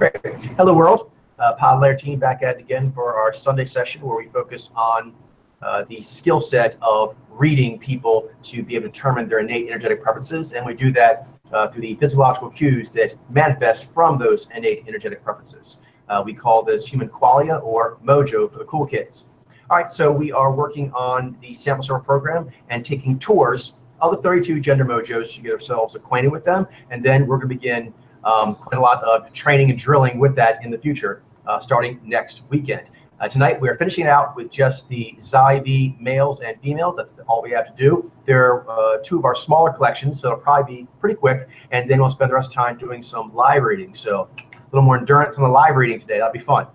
Great. Hello, world. Pod Layer team back at it again for our Sunday session where we focus on the skill set of reading people to be able to determine their innate energetic preferences. And we do that through the physiological cues that manifest from those innate energetic preferences. We call this human qualia or mojo for the cool kids. All right, so we are working on the sample sort program and taking tours of the 32 gender mojos to get ourselves acquainted with them. And then we're going to begin quite a lot of training and drilling with that in the future, starting next weekend. Tonight, we are finishing out with just the Xi-V males and females. That's all we have to do. They're two of our smaller collections, so it'll probably be pretty quick. And then we'll spend the rest of the time doing some live reading. So a little more endurance on the live reading today. That'll be fun.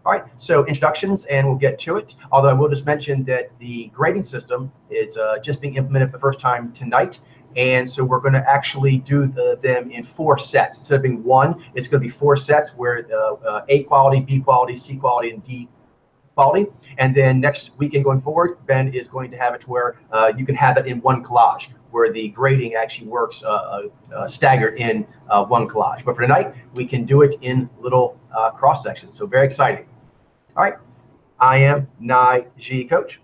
All right, so introductions, and we'll get to it. Although I will just mention that the grading system is just being implemented for the first time tonight. And so we're going to actually do them in 4 sets. Instead of being 1, it's going to be 4 sets where A quality, B quality, C quality, and D quality. And then next weekend going forward, Ben is going to have it to where you can have it in 1 collage, where the grading actually works staggered in 1 collage. But for tonight, we can do it in little cross sections. So very exciting. All right, I am Nai Ji Coach.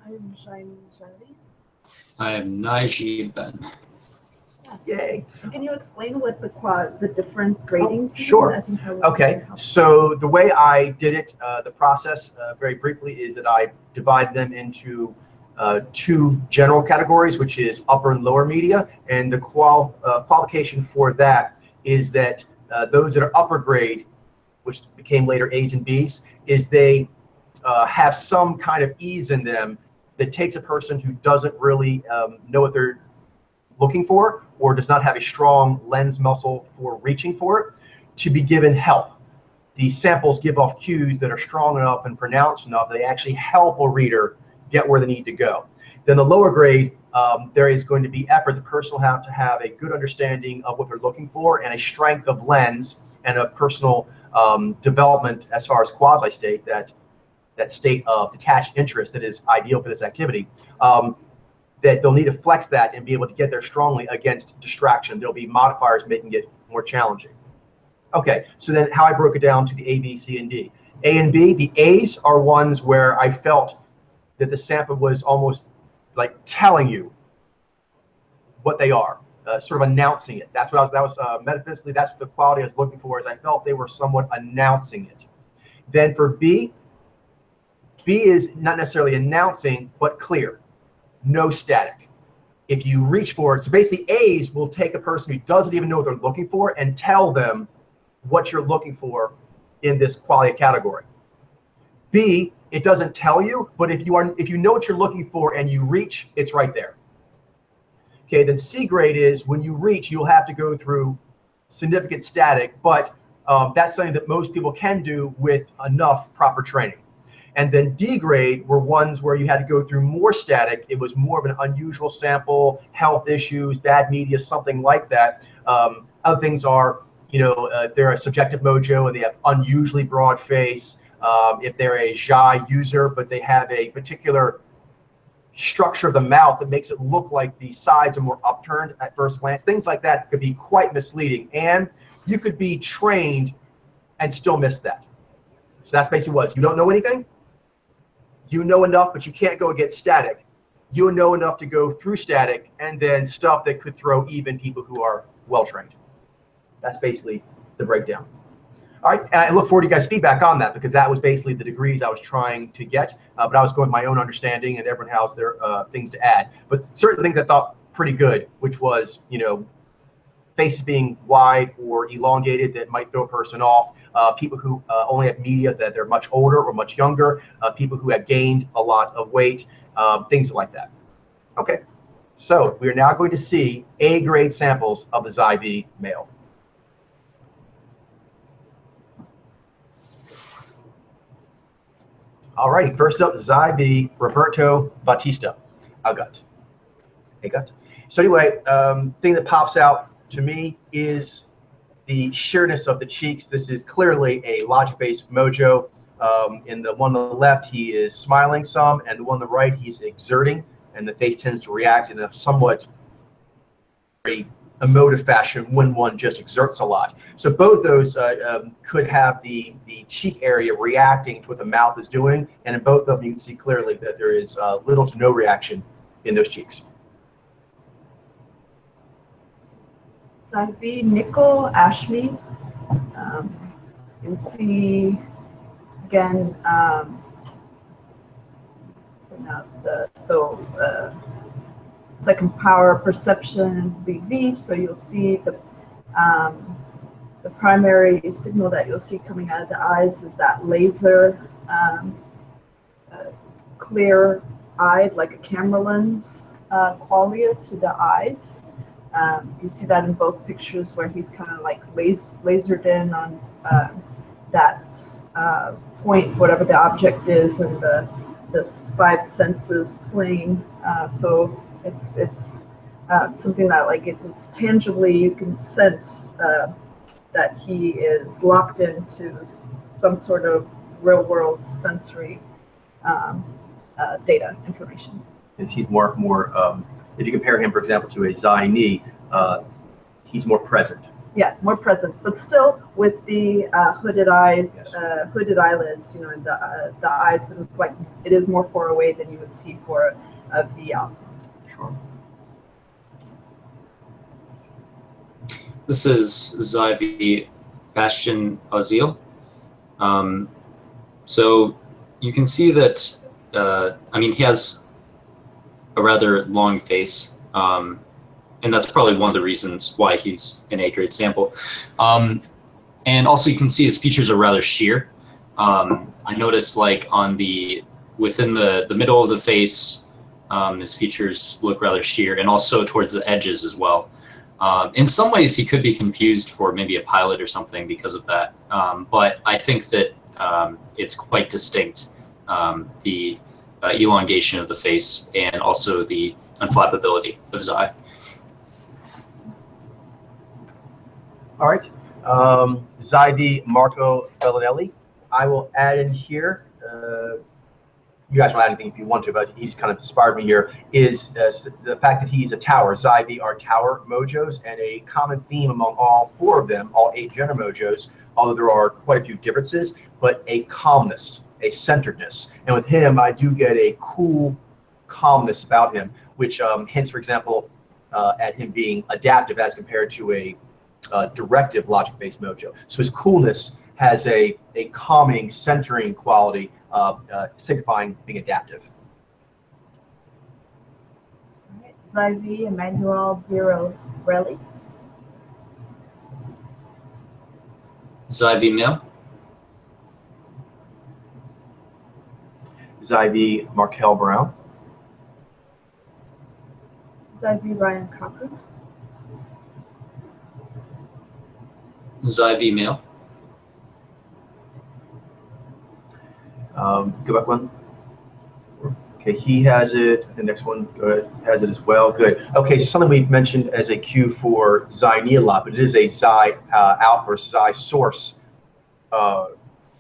I am Shiny Shadi. I am Naiji Ben. Yay. Can you explain what the different gradings do? Sure. I think that would Okay, be helpful. so the way I did it, the process very briefly is that I divide them into 2 general categories, which is upper and lower media. And the qualification for that is that those that are upper grade, which became later A's and B's, is they have some kind of ease in them that takes a person who doesn't really know what they're looking for or does not have a strong lens muscle for reaching for it to be given help. These samples give off cues that are strong enough and pronounced enough that they actually help a reader get where they need to go. Then the lower grade, there is going to be effort. The person will have to have a good understanding of what they're looking for and a strength of lens and a personal development as far as quasi-state, that state of detached interest that is ideal for this activity, that they'll need to flex that and be able to get there strongly against distraction. There'll be modifiers making it more challenging. Okay, so then how I broke it down to the A, B, C, and D. A and B, the A's are ones where I felt that the sample was almost like telling you what they are, sort of announcing it. That's what that was metaphysically, that's what the quality I was looking for, is I felt they were somewhat announcing it. Then for B is not necessarily announcing, but clear, no static. If you reach for it, so basically A's will take a person who doesn't even know what they're looking for and tell them what you're looking for in this quality category. B, it doesn't tell you, but if you know what you're looking for and you reach, it's right there. Okay, then C grade is when you reach, you'll have to go through significant static, but that's something that most people can do with enough proper training. And then D grade were ones where you had to go through more static. It was more of an unusual sample, health issues, bad media, something like that. Other things are, they're a subjective mojo and they have unusually broad face. If they're a shy user, but they have a particular structure of the mouth that makes it look like the sides are more upturned at first glance. Things like that could be quite misleading. And you could be trained and still miss that. So that's basically what it is. You don't know anything. You know enough, but you can't go against static. You know enough to go through static and then stuff that could throw even people who are well-trained. That's basically the breakdown. All right, and I look forward to you guys' feedback on that because that was basically the degrees I was trying to get, but I was going with my own understanding and everyone has their things to add. But certain things I thought pretty good, which was, faces being wide or elongated that might throw a person off, people who only have media that they're much older or much younger, people who have gained a lot of weight, things like that. Okay, so we are now going to see A-grade samples of the Xi-V male. All righty, first up, Xi-V Roberto Bautista, Agut. So anyway, thing that pops out to me is the sheerness of the cheeks. This is clearly a logic-based mojo. In the one on the left, he is smiling some, and the one on the right, he's exerting, and the face tends to react in a somewhat very emotive fashion when one just exerts a lot. So both those could have the cheek area reacting to what the mouth is doing, and in both of them you can see clearly that there is little to no reaction in those cheeks. Ivy, nickel, ashmead. You can see again. Second power perception BV. So you'll see the primary signal that you'll see coming out of the eyes is that laser, clear-eyed, like a camera lens qualia to the eyes. You see that in both pictures where he's kind of like lasered in on that point, whatever the object is, and the five senses plane. So it's something that like it's tangibly, you can sense that he is locked into some sort of real world sensory data information. And he's more if you compare him, for example, to a Zai Ni, he's more present. Yeah, more present, but still with the hooded eyes, Yes. Hooded eyelids, and the eyes, sort of like it is more far away than you would see for a V alpha. Sure. This is Zyvi Bastian Ozil. So you can see that, I mean, he has a rather long face, and that's probably one of the reasons why he's an A-grade sample. And also you can see his features are rather sheer. I noticed like within the middle of the face, his features look rather sheer, and also towards the edges as well. In some ways he could be confused for maybe a pilot or something because of that. But I think that it's quite distinct, the elongation of the face and also the unflappability of his eye. All right, Zyvi Marco Bellinelli. I will add in here, you guys will add anything if you want to, but he just kind of inspired me here, is the fact that he's a tower. Zyvi are tower mojos, and a common theme among all four of them, all 8 gender mojos, although there are quite a few differences, but a calmness, a centeredness. And with him, I do get a cool calmness about him, which hints, for example, at him being adaptive as compared to a directive logic-based mojo. So his coolness has a calming, centering quality, signifying being adaptive. Zyvi Emmanuel Birelli. Zyvi male. Zyvi Markel Brown. Zyvi Ryan Cocker. Zyvi male. Go back one. Okay, he has it. The next one has it as well. Good. Okay, so something we've mentioned as a cue for Zai Ni a lot, but it is a Zai out versus Zai source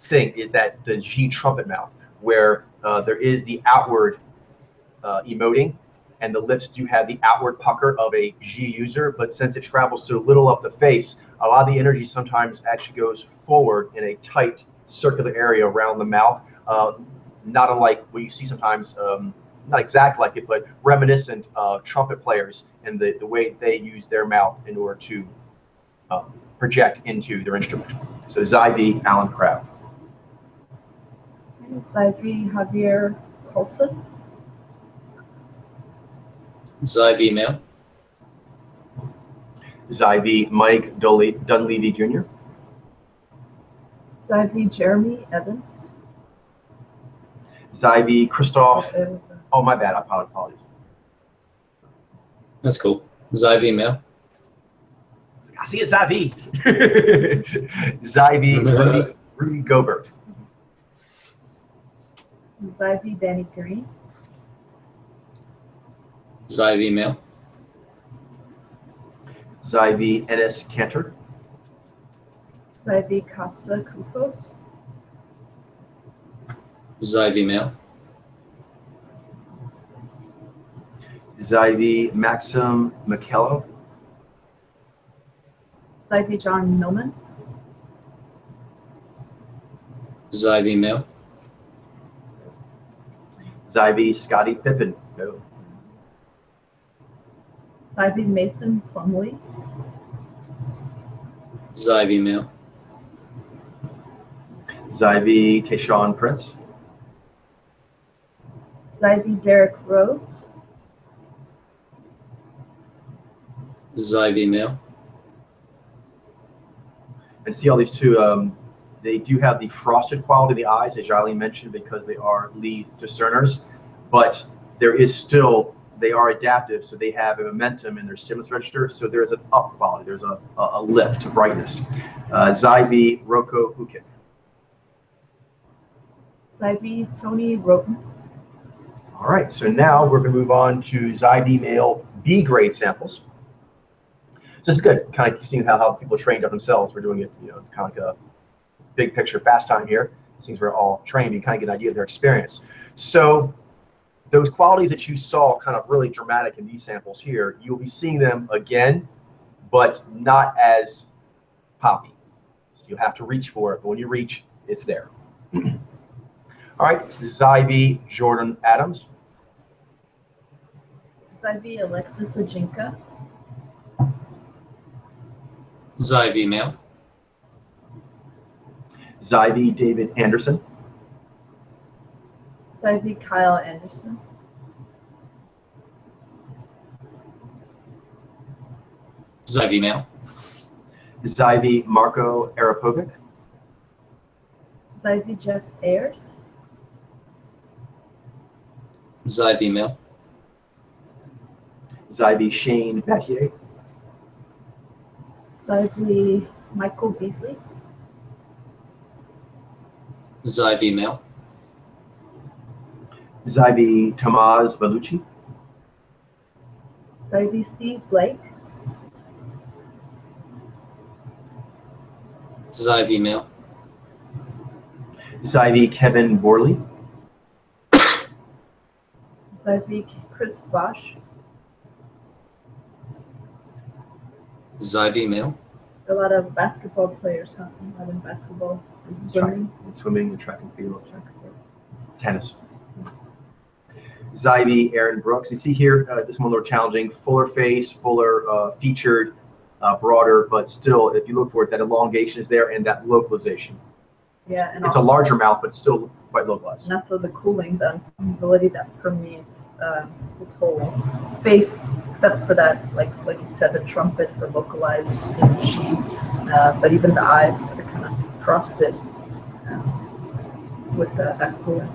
thing, is that the G trumpet mouth, where there is the outward emoting, and the lips do have the outward pucker of a G user, but since it travels so little up the face, a lot of the energy sometimes actually goes forward in a tight circular area around the mouth, not unlike what you see sometimes, not exact like it, but reminiscent of trumpet players and the way they use their mouth in order to project into their instrument. So Zyvi Alan Crabb. Zyvi Javier Colson. Zyvi male. Zyvi Mike Dunleavy Jr. Zyvi Jeremy Evans. Zyvi Christoph. Oh, my bad. I apologize. That's cool. Zyvi male. I see it, Zyvi. Zyvi Rudy Gobert. Zyvi Danny Green. Zyvi male. Zyvi Ennis Cantor. Zyvi Costa Kufos. Zyvi male. Zyvi Maxim Michello. Zyvi John Millman. Zyvi male. Zyvi Scotty Pippen. No. Zyvi Mason Plumley. Zyvi male. Zyvi Tayshaun Prince. Zyvi Derek Rhodes. Zyvi male. And see all these two, they do have the frosted quality of the eyes, as Jolene mentioned, because they are lead discerners, but there is still, they are adaptive, so they have a momentum in their stimulus register, so there's an up quality, there's a lift to brightness. Zyvi Roko Hukik. Zyvi Tony Roten. All right, so now we're going to move on to Zyvi male B grade samples. So this is good, kind of seeing how people trained up themselves. We're doing it, kind of like a big picture fast time here. Since we're all trained, you kind of get an idea of their experience. So those qualities that you saw kind of really dramatic in these samples here, you'll be seeing them again, but not as poppy. So you'll have to reach for it, but when you reach, it's there. All right, Zyvi Jordan Adams. Zyvi Alexis Ajinka. Zyvi male. Zyvi David Anderson. Zyvi Kyle Anderson. Zyvi male. Zyvi Marco Arapovic. Zyvi Jeff Ayers. Zyvi male. Zyvi Shane Battier. Zyvi Michael Beasley. Zyvi male. Zyvi Tomaz Vellucci. Zyvi Steve Blake. Zyvi male. Zyvi Kevin Borley. Zyvi Chris Bosch. Zyvi male. A lot of basketball players, huh? A lot of basketball, some swimming. Swimming, track and field, tennis. Zyvi Aaron Brooks. You see here, this one a little challenging. Fuller face, fuller featured, broader, but still, if you look for it, that elongation is there and that localization. Yeah, and it's a larger mouth, but still quite localized. And also the cooling, the ability that permeates his whole face, except for that, like you said, the trumpet, the localized sheen. But even the eyes are kind of frosted with that cooling,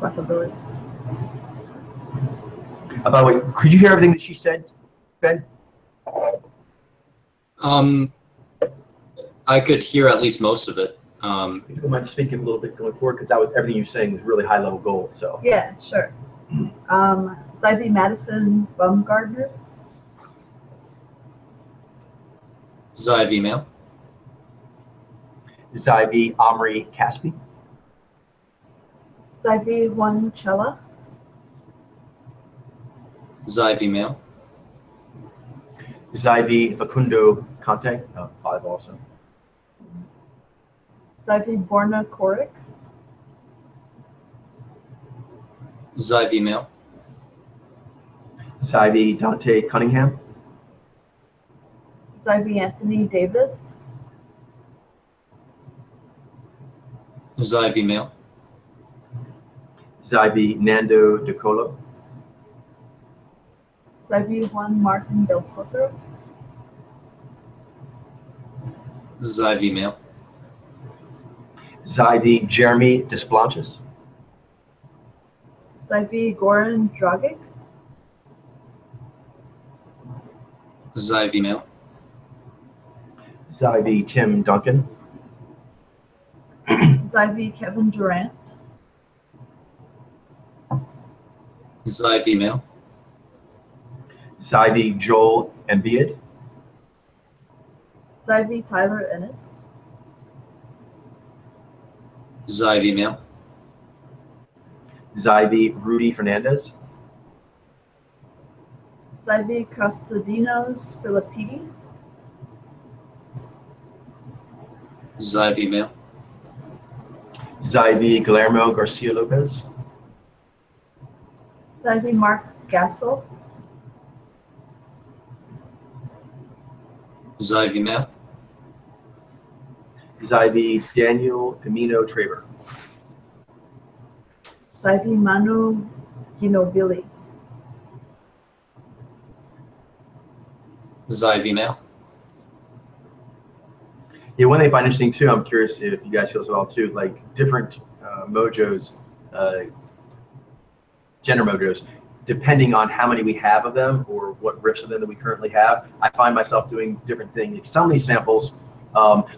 flexibility. By the way, could you hear everything that she said, Ben? I could hear at least most of it. If you mind speaking a little bit going forward, because that was everything you were saying was really high level gold. So yeah, sure. Zyvi Madison Baumgardner. Zyvi male. Zyvi Omri Caspi. Zyvi Juan Chella. Zyvi male. Zyvi Facundo Conte, 5 also. Zyvi Borna Korik. Zyvi male. Zyvi Dante Cunningham. Zyvi Anthony Davis. Zyvi male. Zyvi Nando DeColo. Zyvi Juan Martin Del Potro. Zyvi male. Zyvi Jeremy Desplantis. Zyvi Goran Dragic. Zyvi male. Zyvi Tim Duncan. Zyvi Kevin Durant. Zyvi male. Zyvi Joel Embiid. Zyvi Tyler Ennis. Zyvi male. Zyvi Rudy Fernandez. Zyvi Kostadinos Philippides. Zyv male. Zyv Guillermo Garcia Lopez. Zyv Mark Gassel. Zyv male. Zyv Daniel Amino Traver. Zyv Manu Ginobili. Zyv male. Yeah, one thing I find interesting too, I'm curious if you guys feel this at all too, like different mojos, gender mojos, depending on how many we have of them or what riffs of them that we currently have, I find myself doing different things. Like some of these samples,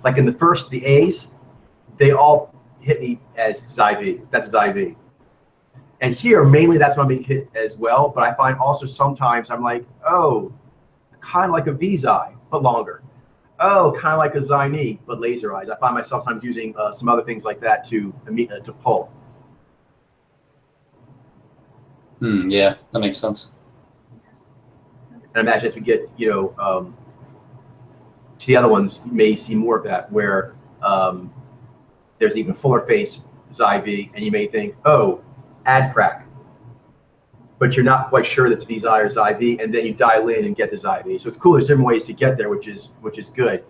like in the first, the A's, they all hit me as Zyv. That's Zyv. And here, mainly that's what I'm being hit as well. But I find also sometimes I'm like, oh, kind of like a V-Zy, but longer. Oh, kind of like a Zyme, but laser eyes. I find myself sometimes using some other things like that to pull. Yeah, that makes sense. And I imagine as we get, to the other ones, you may see more of that, where there's even fuller face Zyv, and you may think, oh, ad crack, but you're not quite sure that's VZI or Zyv, and then you dial in and get the Zyv. So it's cool. There's different ways to get there, which is good,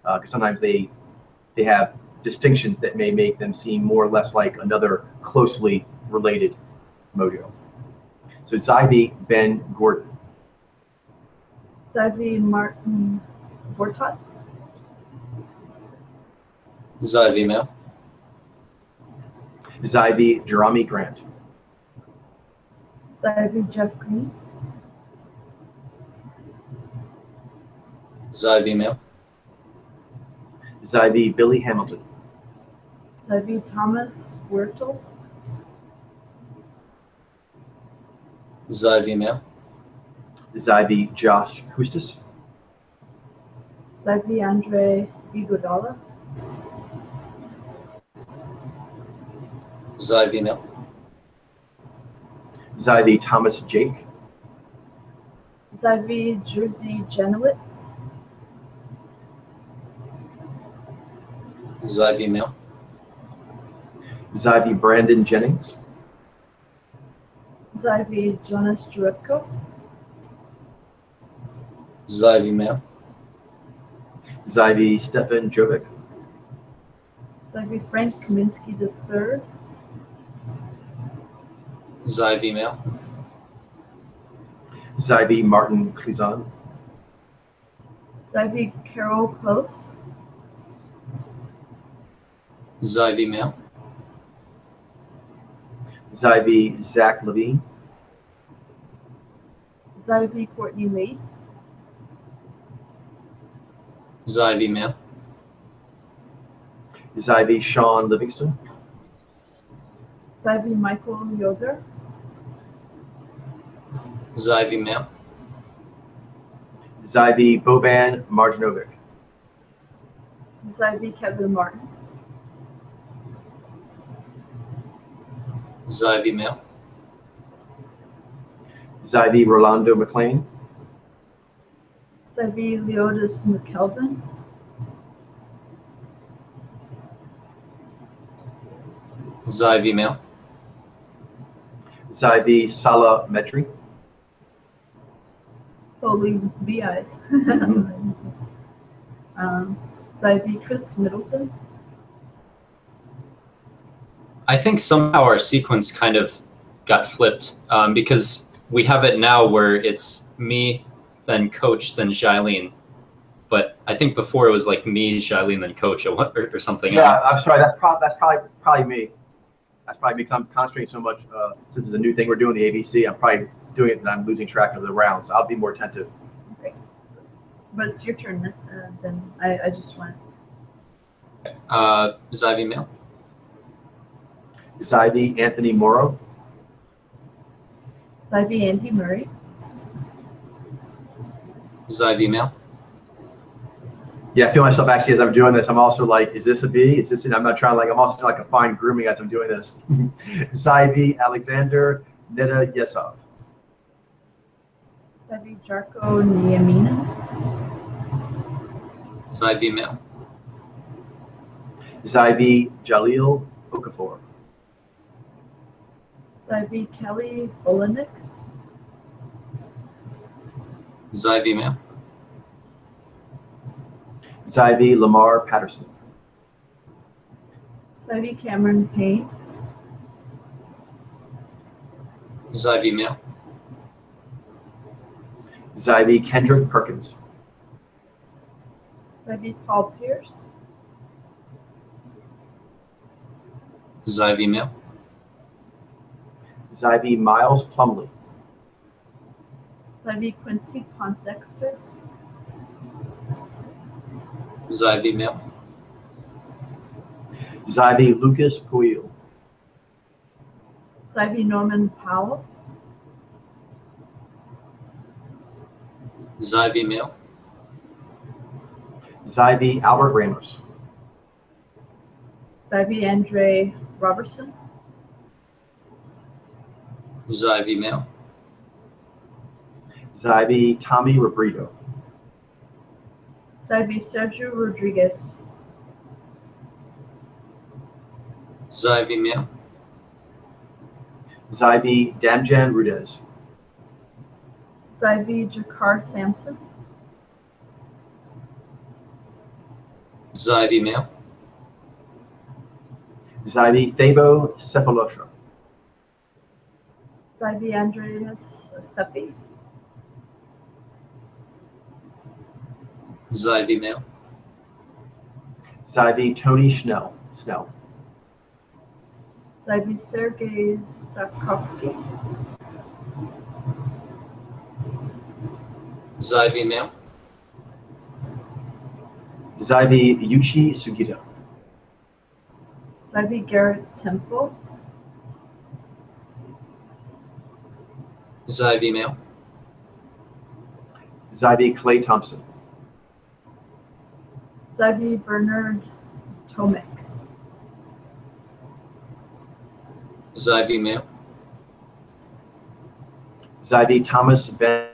because sometimes they have distinctions that may make them seem more or less like another closely related mojo. So Zyv Ben Gordon. Zyv Martin Bortot. Zyv male. Zyv Jeremy Grant. Zyv Jeff Green. Zyv male. Zyv Billy Hamilton. Zyv Thomas Wurtel. Zyv male. Zyv Josh Hustis. Zyv Andre Igodala. Zyv male. Zyv Thomas Jake. Zyv Jersey Janowitz. Zyv male. Zyv Brandon Jennings. Zyv Jonas Juretko. Zyv male. Zyv Stefan Jovic. Zyv Frank Kaminsky III. Zyv male. Zyv Martin Clizon. Zyv Carol Close. Zyv male. Zyv Zach Levine. Zyv Courtney Lee. Zyv male. Zyv Sean Livingston. Zyv Michael Yoder. Zyv male. Zyv Boban Marjanovic. Zyv Kevin Martin. Zyv male. Zyv Rolando McLean. Zyv Leotis McKelvin. Zyv male. Zyv Salah Metri. Holy VIs. Zyv Chris Middleton. I think somehow our sequence kind of got flipped because we have it now where it's me, then Coach, then Shailene. But I think before it was like me, Shailene, then Coach, or something. Yeah, I'm sorry. That's probably me. That's probably me because I'm concentrating so much. Since it's a new thing we're doing, the ABC, I'm probably doing it and I'm losing track of the rounds. I'll be more attentive. Okay. But it's your turn then. I just went. Zyv male. Zyv Anthony Morrow. Zyv Andy Murray. Zyv male. Yeah, I feel myself actually as I'm doing this. I'm also like, is this a B? Is this? I'm not trying to like. I'm also like a fine grooming as I'm doing this. Zyv Alexander Neda Yesov. Zyv Jarko Niamina. Zyv male. Zyvi Jalil Okafor. Zyvi Kelly Olenek. Zyvi male. Zyvi Lamar Patterson. Zyvi Cameron Payne. Zyvi male. Zyvi Kendrick Perkins. Zyvi Paul Pierce. Zyvi male. Zyvi Miles Plumley. Zyvi Quincy Poindexter. Zyvi male. Zyvi Lucas Puil. Zyvi Norman Powell. Zyvi male. Zyvi Albert Ramos. Zyvi Andre Robertson. Zyvi male. Zyvi Tommy Robrito. Zyvi Sergio Rodriguez. Zyvi male. Zyvi Damjan Rudez. Zyvi Jakar Sampson. Zyvi male. Zyvi Thabo Cephalosha. Zyvi Andreas Seppi. Zyvi male. Zyvi Tony Snell. Zyvi Sergei Stakovsky. Zyvi male. Zyvi Yuchi Sugita. Zyvi Garrett Temple. Zyvi male. Zyvi Clay Thompson. Zyvi Bernard Tomek. Zyvi male. Zyvi Thomas Ben.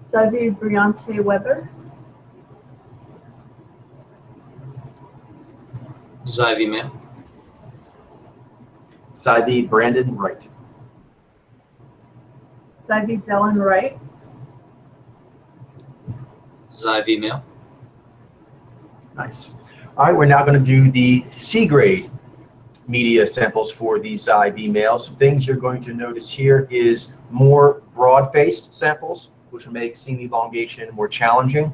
Zyvi Briante Weber. Zyvi male. Zyvi Brandon Wright. Zyvi Dylan Wright. Zyvi male. Nice. All right, we're now going to do the C grade media samples for these Zyvi males. Some things you're going to notice here is more broad-faced samples, which will make seeing the elongation more challenging.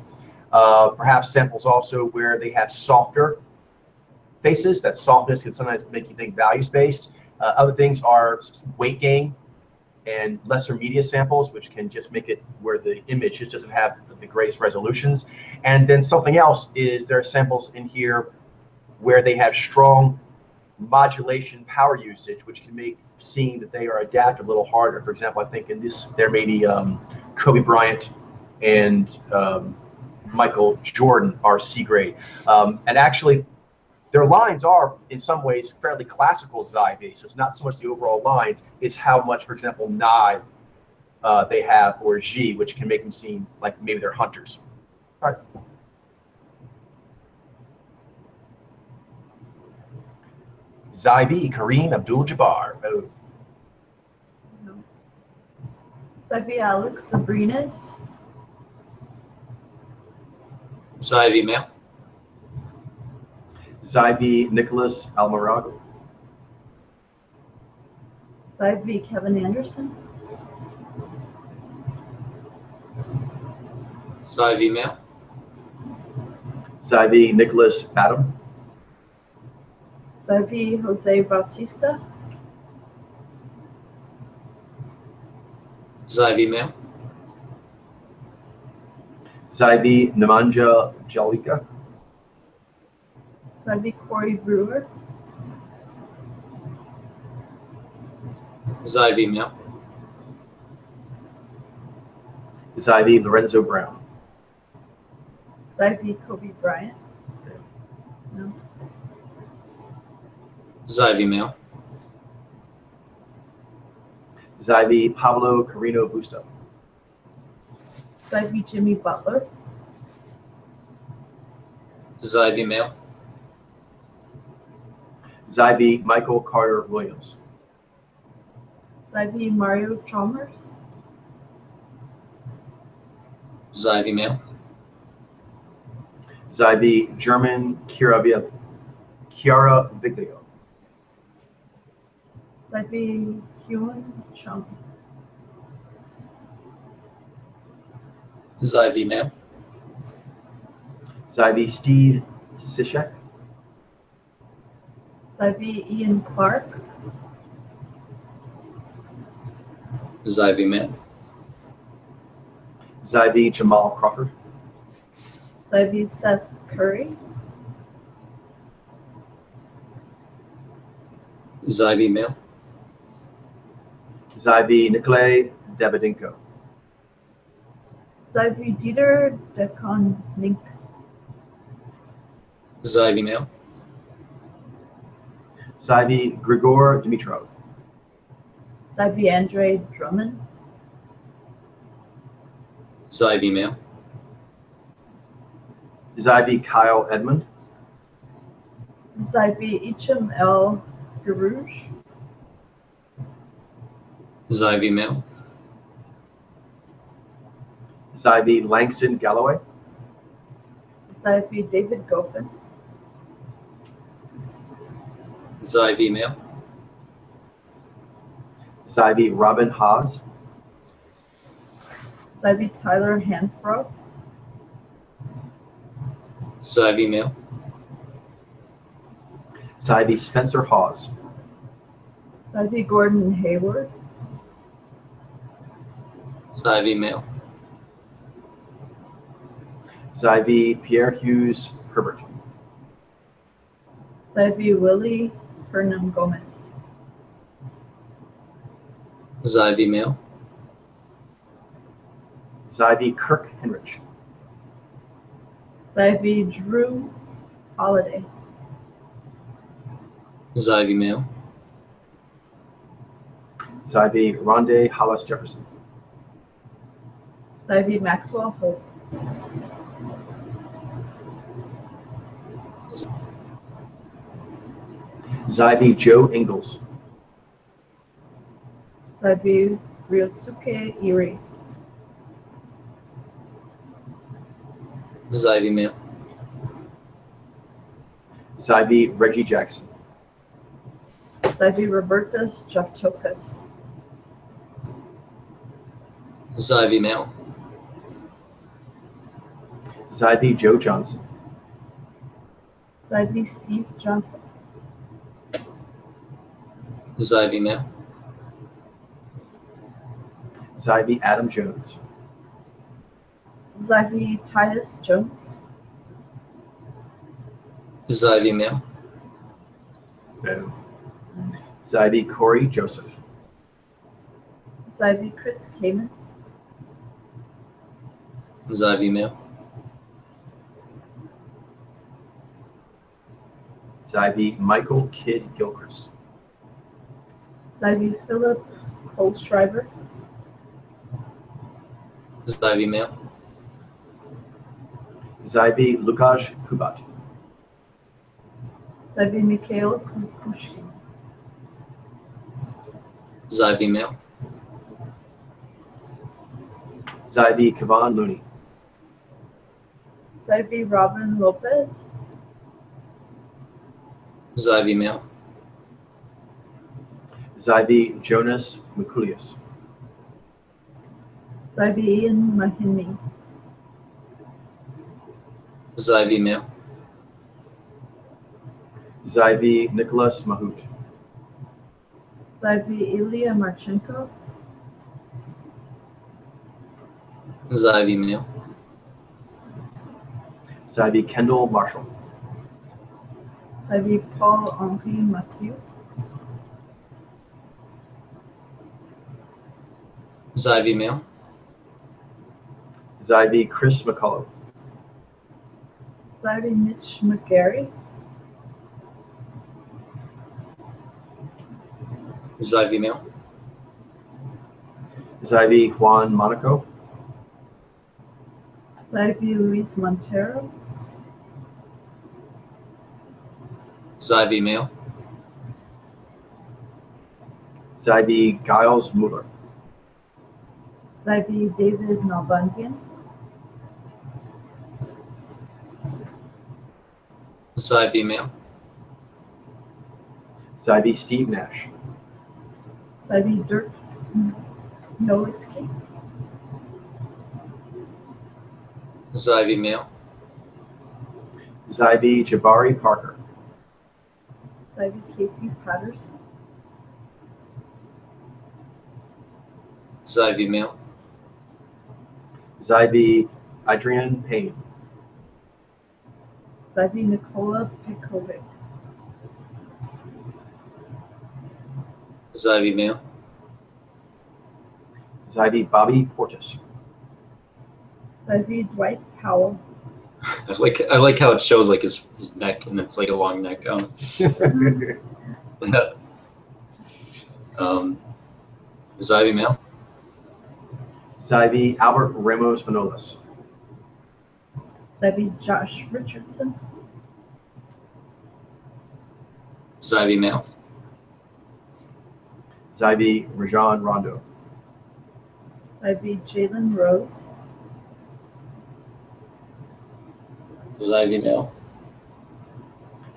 Perhaps samples also where they have softer faces. That softness can sometimes make you think values-based. Other things are weight gain and lesser media samples, which can just make it where the image just doesn't have the greatest resolutions. And then something else is there are samples in here where they have strong modulation power usage, which can make seeing that they are adapted a little harder. For example, I think in this there may be Kobe Bryant and Michael Jordan are C grade. And actually, their lines are, in some ways, fairly classical Zyvi. So it's not so much the overall lines, it's how much, for example, Nai they have, or G, which can make them seem like maybe they're hunters. All right. Zyvi Kareem Abdul-Jabbar. Oh. Zyvi Alex Sabrines. Zyvi male. Zyvi Nicholas Almarago. Zyvi Kevin Anderson. Zyvi male. Zyvi Nicholas Adam. Zyvi Jose Bautista. Zyvi male. Zyvi Nemanja Jalika. Zyvi Corey Brewer. Zyvi male. Zyvi Lorenzo Brown. Zyvi Kobe Bryant. No. Zyvi male. Zyvi Pablo Carino Busto. Zyvi Jimmy Butler. Zyvi male. Zyvi Michael Carter Williams. Zyvi Mario Chalmers. Zyvi male. Zyvi German Chiara Viglio. Zyvi Hyun Chung. Zyvi male. Zyvi Steve Sishek. Zyvi Ian Clark. Zyvi male. Zyvi Jamal Crawford. Zyvi Seth Curry. Zyvi male. Zyvi Nikolay Davidinko. Zyvi Dieter Dekonink. Zyvi male. Zyvi Grigor Dimitrov. Zyvi Andre Drummond. Zyvi male. Zyvi Kyle Edmund. Zyvi Icham El Garouge. Zyvi male. Zyvi Langston Galloway. Zyvi David Goffin. Zyvi male. Zyvi Robin Haas. Zyvi Tyler Hansbrough. Zyvi male. Zyvi Spencer Hawes. Zyvi Gordon Hayward. Zyvi male. Zyvi Pierre Hughes Herbert. Zyvi Willie Hernan Gomez. Zyvi male. Zyvi Kirk Henrich. Zyvi Drew Holiday. Zyvi male. Zyvi Rondé Hollis Jefferson. Zyvi Maxwell Holt. Zyvi Joe Ingalls. Zyvi Ryosuke Iri. Zyvi male. Zyvi Reggie Jackson. Zyvi Robertus Jaftokas. Zyvi male. Zyvi Joe Johnson. Zyvi Steve Johnson. Zyvi male. Zyvi Adam Jones. Zyvi Titus Jones. Zyvi male. Boom. Zyvi Corey Joseph. Zyvi Chris Kamen. Zyvi male. Zyvi Michael Kidd Gilchrist. Zyvi Philip Holschreiber. Zyvi male. Zyvi Lukasz Kubat. Zyvi Mikhail Kukushkin. Zyvi male. Zyvi Kavan Looney. Zyvi Robin Lopez. Zyvi male. Zyvi Jonas Mikulius. Zyvi Ian Mahini. Zyvi male. Zyvi Nicholas Mahut. Zyvi Ilya Marchenko. Zyvi male. Zyvi Kendall Marshall. Zyvi Paul Henri Mathieu. Zyvi male. Zyvi Chris McCullough. Zyvi Mitch McGarry. Zyvi male. Zyvi Juan Monaco. Zyvi Luis Montero. Zyvi male. Zyvi Giles Mueller. Zyvi David Nalbandian. Zyvi male. Zyvi Steve Nash. Zyvi Dirk Nowitzki. Zyvi male. Zyvi Jabari Parker. Zyvi Casey Patterson. Zyvi male. Zyvi Adrian Payne. Zyvi Nikola Pekovic. Zyvi male. Zyvi Bobby Portis. Zyvi Dwight Powell. I like how it shows like his neck, and it's like a long neck. Zyvi male. Zyvi Albert Ramos Manolas. Zyvi Josh Richardson. Zyvi male. Zyvi Rajan Rondo. Zyvi Jalen Rose. Zyvi male.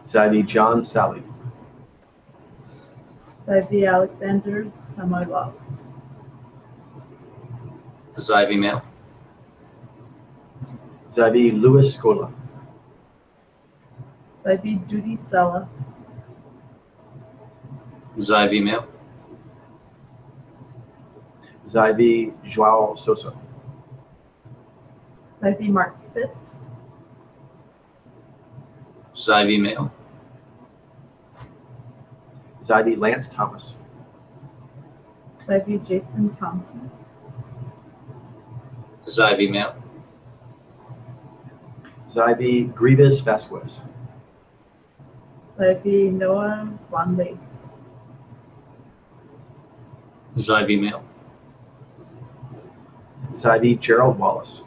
Zyvi John Sally. Zyvi Alexander Samylovs. Zyvi male. Zyvi Louis Scola. Zyvi Duty Sella. Zyvi male. Zyvi Joao Sosa. Zyvi Mark Spitz. Zyvi male. Zyvi Lance Thomas. Zyvi Jason Thompson. Zyvi male. Zyvi Grievous Vasquez. Zyvi Noah Vonley. Zyvi male. Zyvi Gerald Wallace.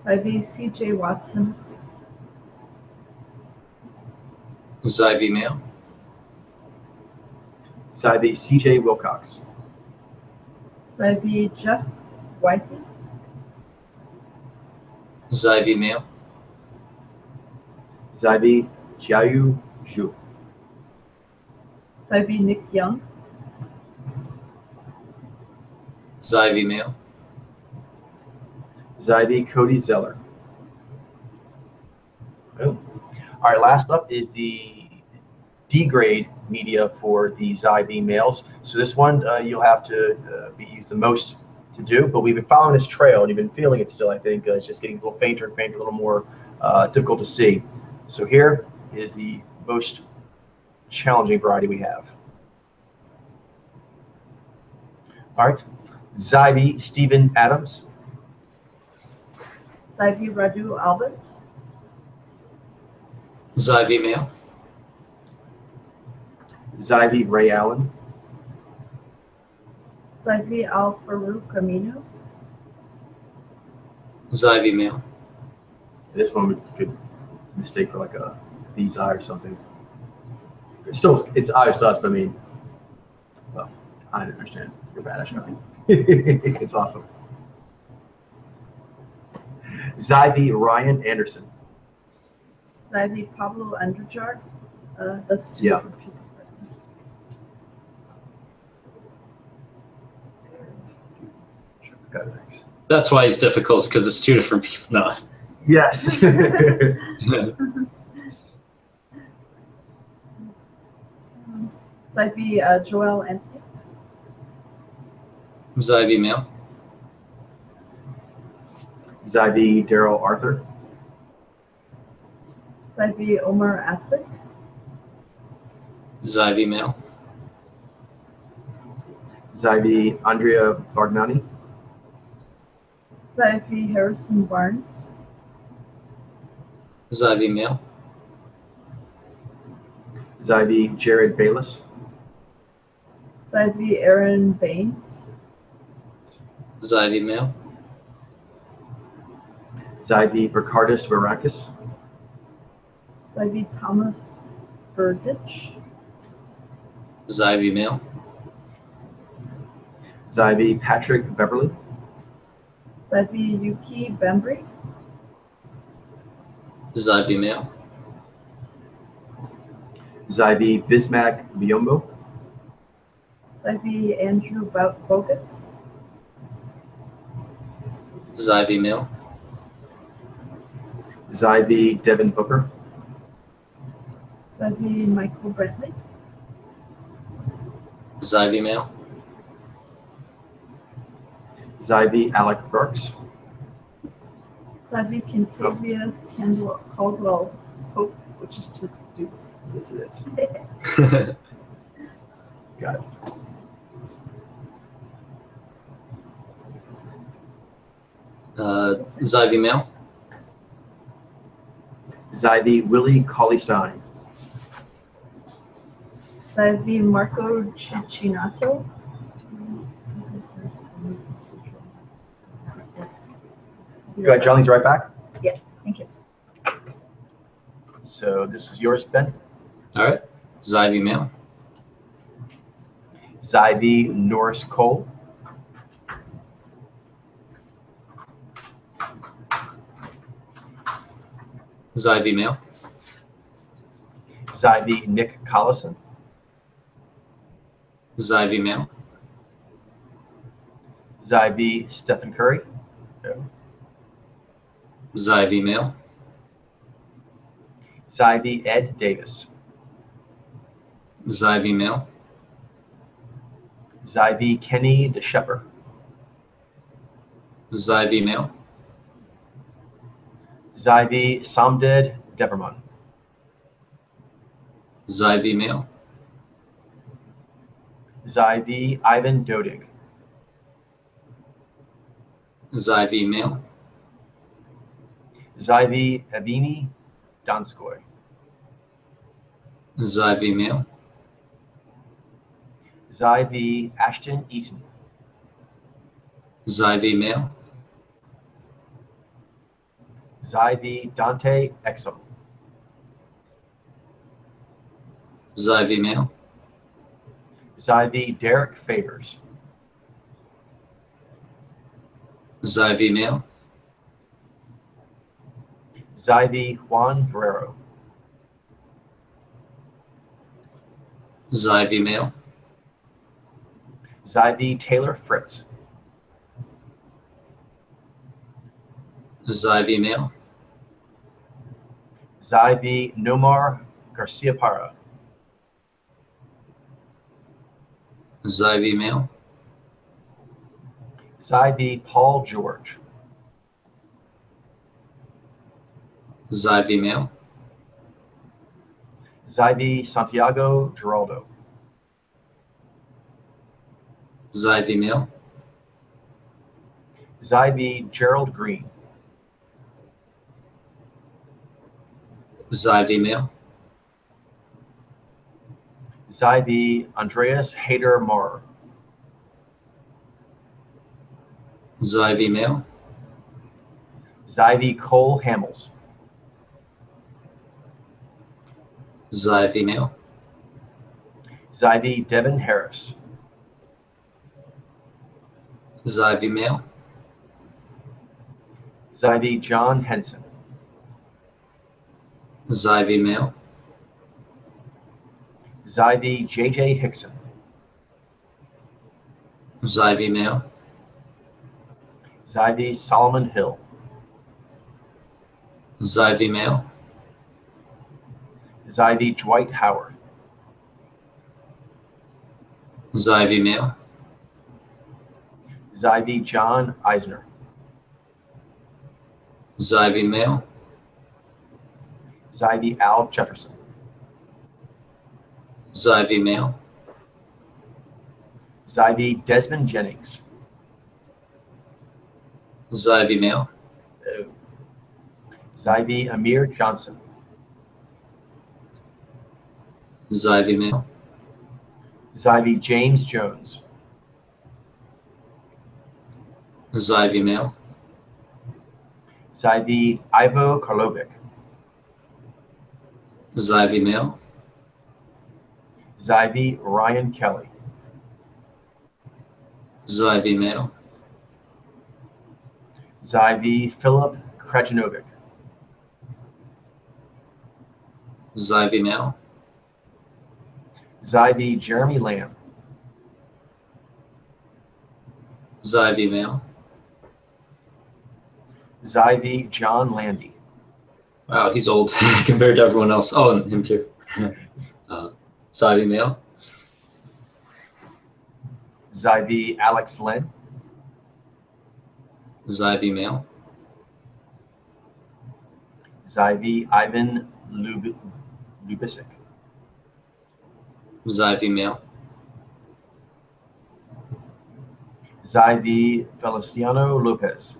Zyvi CJ Watson. Zyvi male. Zyvi CJ Wilcox. Zyvi Jeff Whitey. Zyvi male. Zyvi Jiayu Zhu. Zyvi Nick Young. Zyvi male. Zyvi Cody Zeller. Boom. All right, last up is the D grade media for the Zyvi males. So this one you'll have to use the most to do, but we've been following this trail and you've been feeling it still, I think. It's just getting a little fainter and fainter, a little more difficult to see. So here is the most challenging variety we have. All right, Zyvi Stephen Adams. Zyvi Radu Albert. Zyvi male. Zyvi Ray Allen. Zyvi Al Farouk Aminu. Zyvi male. This one we could mistake for like a these eye or something. It's still it's eyes to us, but I mean, well, I didn't understand. You're bad at showing. It's awesome. Zyvi Ryan Anderson. Zyvi Pablo Andujar. That's two Yeah. different people. Okay, thanks. That's why it's difficult, because it's two different people. No. Yes. Zyvi Joel Anthony. Zyvi male. Zyvi Daryl Arthur. Zyvi Omar Asik. Zyvi male. Zyvi Andrea Bargnani. Zyvi Harrison Barnes. Zyvi male. Zyvi Jared Bayless. Zyvi Aaron Baines. Zyvi male. Zyvi Ricardus Varakis. Zyvi Thomas Burditch. Zyvi male. Zyvi Patrick Beverly. Zyvi Yuki Bembry. Zyvi male. Zyvi Bismack Biombo. Zyvi Andrew Bogut. Zyvi male. Zyvi Devin Booker. Zyvi Michael Brentley. Zyvi male. Zyvi Alec Burks. Zyvi Kintavious Caldwell Pope, which is two dudes. Yes, it is. Got it. Zyvi male. Zyvi Willie Cauley-Stein. Zyvi Marco Cicinato. Go ahead, Johnny's right back. Yeah, thank you. So this is yours, Ben. All right. Zyvi male. Zyvi Norris Cole. Zyvi male. Zyvi Nick Collison. Zyvi male. Zyvi Stephen Curry. No. Zyvi male. Zyvi Ed Davis. Zyvi male. Zyvi Kenny DeShepper. Zyvi male. Zyvi Samded Deverman. Zyvi male. Zyvi Ivan Dodig. Zyvi male. Zyvi Evini Donskoy. Zyvi male. Zyvi Ashton Eaton. Zyvi male. Zyvi Dante Exum. Zyvi male. Zyvi Derek Favors. Zyvi male. Zyvi Juan Ferrero. Zyvi male. Zyvi Taylor Fritz. Zyvi male. Zyvi Nomar Garcia Parra. Zyvi male. Zyvi Paul George. Zyvi male. Zyvi Santiago Geraldo. Zyvi male. Zyvi Gerald Green. Zyvi male. Zyvi Andreas Hader Maurer. Zyvi male. Zyvi Cole Hamels. Zyvi male. Zyvi Devin Harris. Zyvi male. Zyvi John Henson. Zyvi male. Zyvi JJ Hickson. Zyvi male. Zyvi Solomon Hill. Zyvi male. Zyvi Dwight Howard. Zyvi male. Zyvi John Eisner. Zyvi male. Zyvi Al Jefferson. Zyvi male. Zyvi Desmond Jennings. Zyvi male. Zyvi Amir Johnson. Zyvi male. Zyvi James Jones. Zyvi male. Zyvi Ivo Karlovic. Zyvi male. Zyvi Ryan Kelly. Zyvi male. Zyvi Philip Krajinovic. Zyvi male. Zyvi Jeremy Lamb. Zyvi male. Zyvi John Landy. Wow, he's old compared to everyone else. Oh, and him too. Zyvi male. Zyvi Alex Len. Zyvi male. Zyvi Ivan Lubisic. Zyvi male. Zyvi Feliciano Lopez.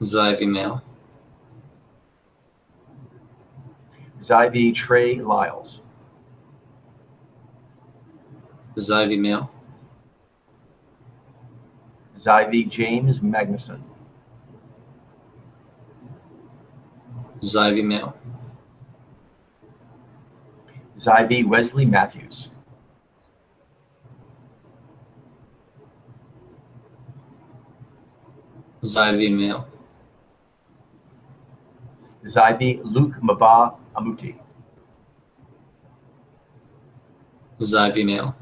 Zyvi male. Zyvi Trey Lyles. Zyvi male. Zyvi James Magnuson. Zyvi male. Zyvi Wesley Matthews. Zyvi male. Zyvi Luke Maba Amuti. Zyvi male.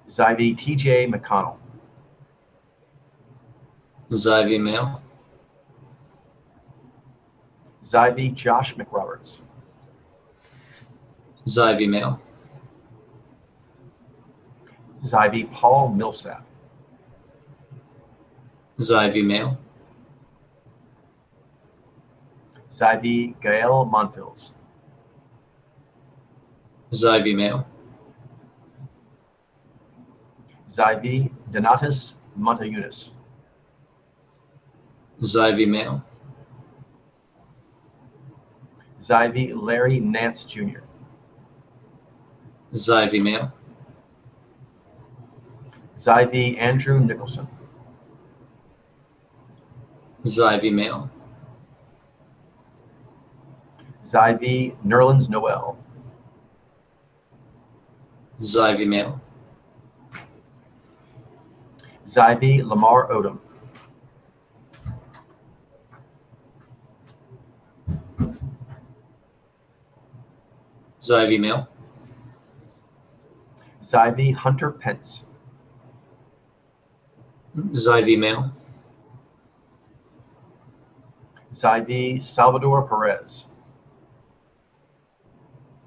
Zyvi TJ McConnell. Zyvi male. Zyvi Josh McRoberts. Zyvi male. Zyvi Paul Millsap. Zyvi male. Zyvi Gael Monfils. Zyvi male. Zyvi Donatus Montayunas. Zyvi male. Zyvi Larry Nance Jr. Zyvi male. Zyvi Andrew Nicholson. Zyvi male. Zyvi Nerlens Noel. Zyvi male. Zyvi Lamar Odom. Zyvi male. Zyvi Hunter Pence. Zyvi male. Zyvi Salvador Perez.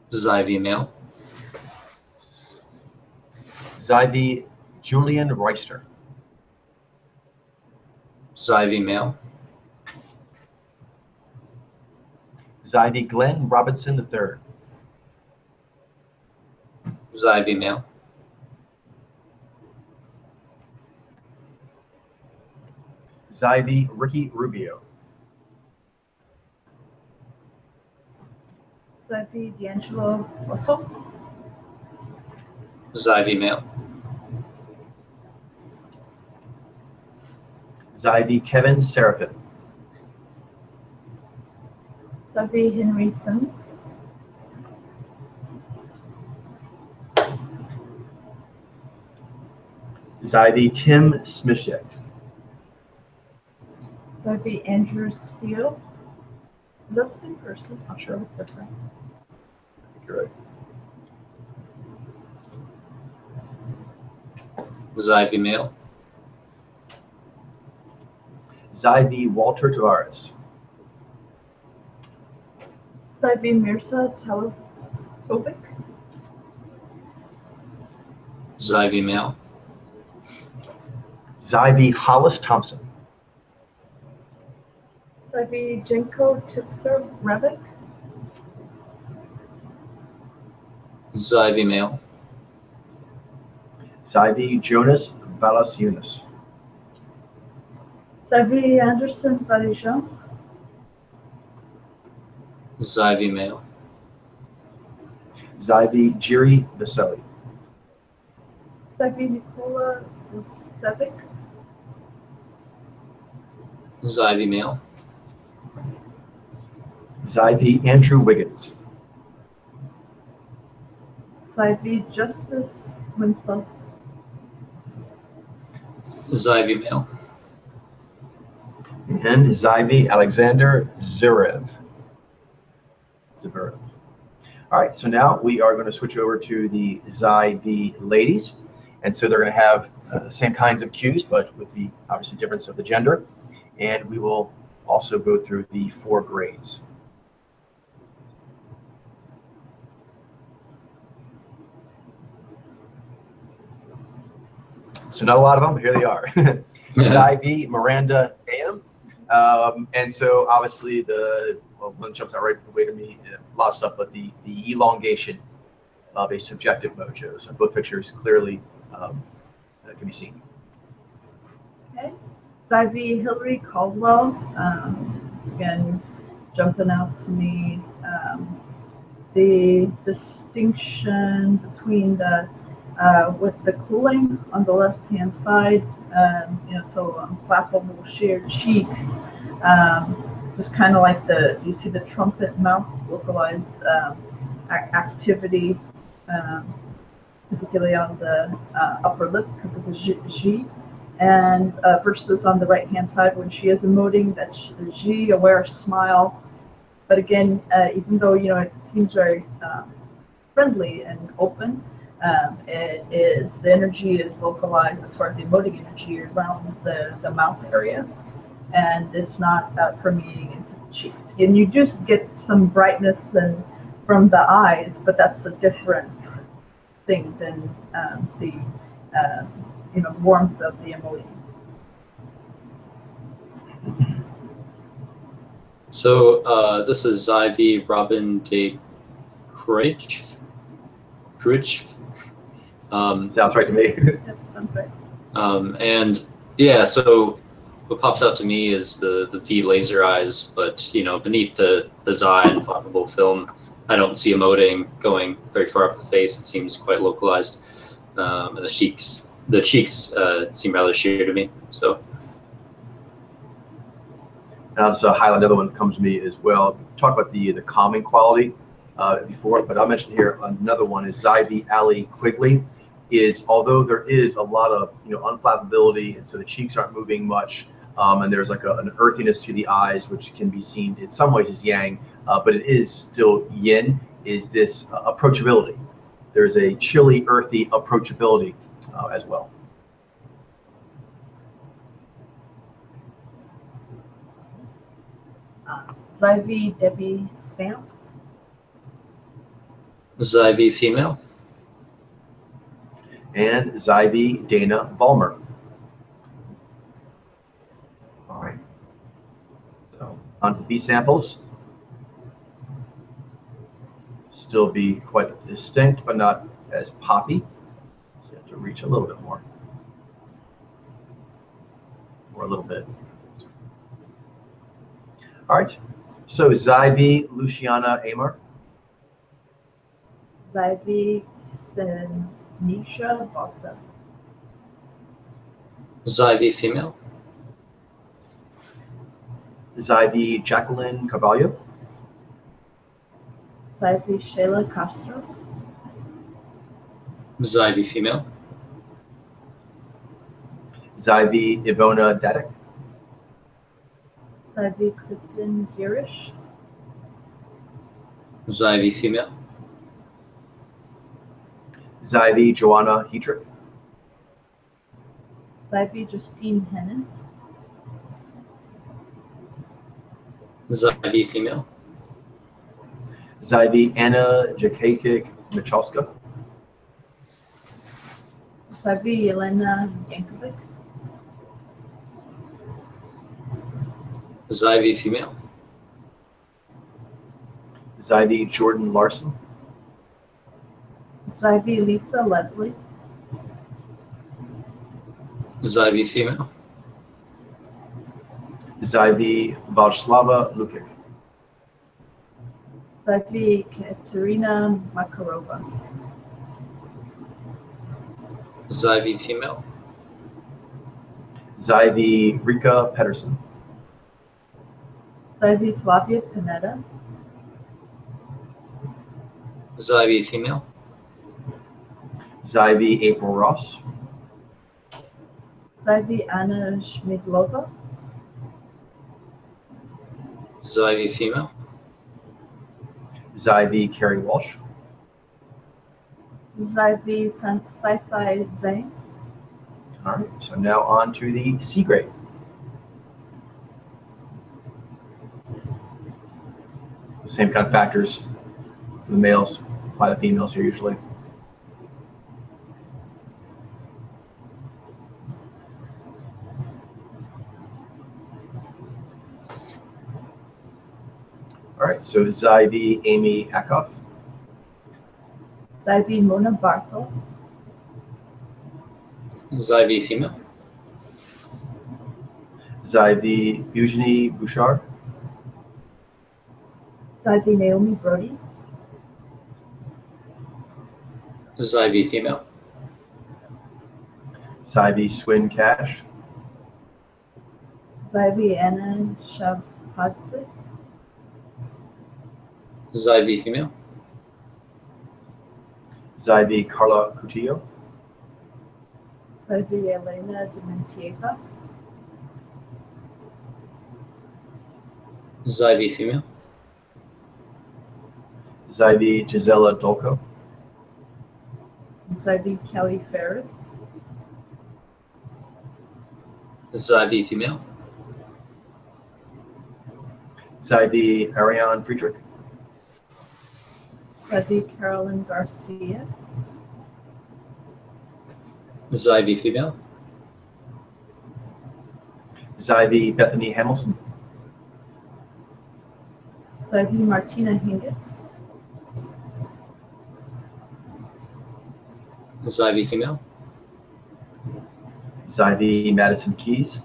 Zyvi male. Zyvi Julian Reister. Zyvi male. Zyvi Glenn Robinson III. Zyvi male. Zyvi Ricky Rubio. Zyvi D'Angelo Russell. Zyvi male. Zyvi Kevin Seraphin. Zyvi Henry Sims. Zyvi Tim Smishek. Zyvi Andrew Steele. Is that the same person? Not sure if it's different. Correct. Zyvi male. Zyvi Walter Tavares. Zyvi Mirza Teletovic. Zyvi male. Zyvi Hollis Thompson. Zyvi Jenko Tipser Revic. Zyvi male. Zyvi Jonas Valanciunas. Zyvi Anderson Valijon. Zyvi male. Zyvi Jiri Vasily. Zyvi Nikola Vucevic. Zyvi male. Zyvi Andrew Wiggins. Ivy Justice Winslow. Ivy male. And Ivy Alexander Zverev. Zverev. All right, so now we are going to switch over to the Ivy ladies. And so they're going to have the same kinds of cues, but with the obviously difference of the gender. And we will also go through the 4 grades. So not a lot of them, here they are. Ivy Miranda AM. And so obviously one jumps out right away to me, a lot of stuff, but the elongation of a subjective mojo. So both pictures clearly can be seen. Okay. Ivy Hillary Caldwell. It's again jumping out to me. The distinction between the with the cooling on the left-hand side, so flappable sheared cheeks, just kind of like you see the trumpet mouth localized activity, particularly on the upper lip because of the G, and versus on the right-hand side when she is emoting, that the G, aware smile. But again, even though it seems very friendly and open, the energy is localized as far as the emoting energy around the mouth area, and it's not permeating into the cheeks. And you do get some brightness from the eyes, but that's a different thing than the warmth of the emoting. So this is Ivy Robin de Courage. Sounds right to me. That sounds right. And yeah, so what pops out to me is the V laser eyes, but beneath the Xi and flappable film, I don't see emoting going very far up the face. It seems quite localized, and the cheeks seem rather sheer to me. So. And I'll just highlight another one that comes to me as well. Talk about the calming quality before, but I'll mention here another one is Ivy Alley Quigley. Although there is a lot of unflappability, and so the cheeks aren't moving much, and there's like an earthiness to the eyes, which can be seen in some ways as yang, but it is still yin. Is this approachability? There's a chilly, earthy approachability as well. Ivy Debbie Stamp. Ivy female. And Ivy Dana Vollmer. All right. So on to B samples. Still be quite distinct, but not as poppy. So you have to reach a little bit more. Or a little bit. All right. So Ivy Luciana Amar. Ivy Senisha Bota. Ivy female. Ivy Jacqueline Carvalho. Ivy Shayla Castro. Ivy female. Ivy Ivona Dadik. Ivy Kristen Girish. Ivy female. Ivy Joanna Heatrick. Ivy Justine Hennen. Ivy female. Ivy Anna Jakakik Michalska. Ivy Yelena Yankovic. Ivy female. Ivy Jordan Larson. Ivy Lisa Leslie. Ivy female. Ivy Valslava Lukic. Ivy Katerina Makarova. Ivy female. Ivy Rika Pedersen. Ivy Flavia Panetta. Ivy female. Zyvi April Ross. Zyvi Anna Schmidlova. Zyvi female. Zyvi Carrie Walsh. Zyvi Saisai Zhang. All right, so now on to the C grade. The same kind of factors for the males apply the females here usually. All right, so Zyvi Amy Akoff. Zyvi Mona Bartel. Zyvi female. Zyvi Eugenie Bouchard. Zyvi Naomi Brody. Zyvi female. Zyvi Swin Cash. Zyvi Anna Shabhatzik. Zyvi female. Zyvi Carla Coutillo. Zyvi Elena Dementieva. Zyvi female. Zyvi Gisela Dolko. Zyvi Kelly Ferris. Zyvi female. Zyvi Ariane Friedrich. Zyvi Carolyn Garcia. Zyvi female. Zyvi Bethany Hamilton. Zyvi Martina Hingis. Zyvi female. Zyvi Madison Keys.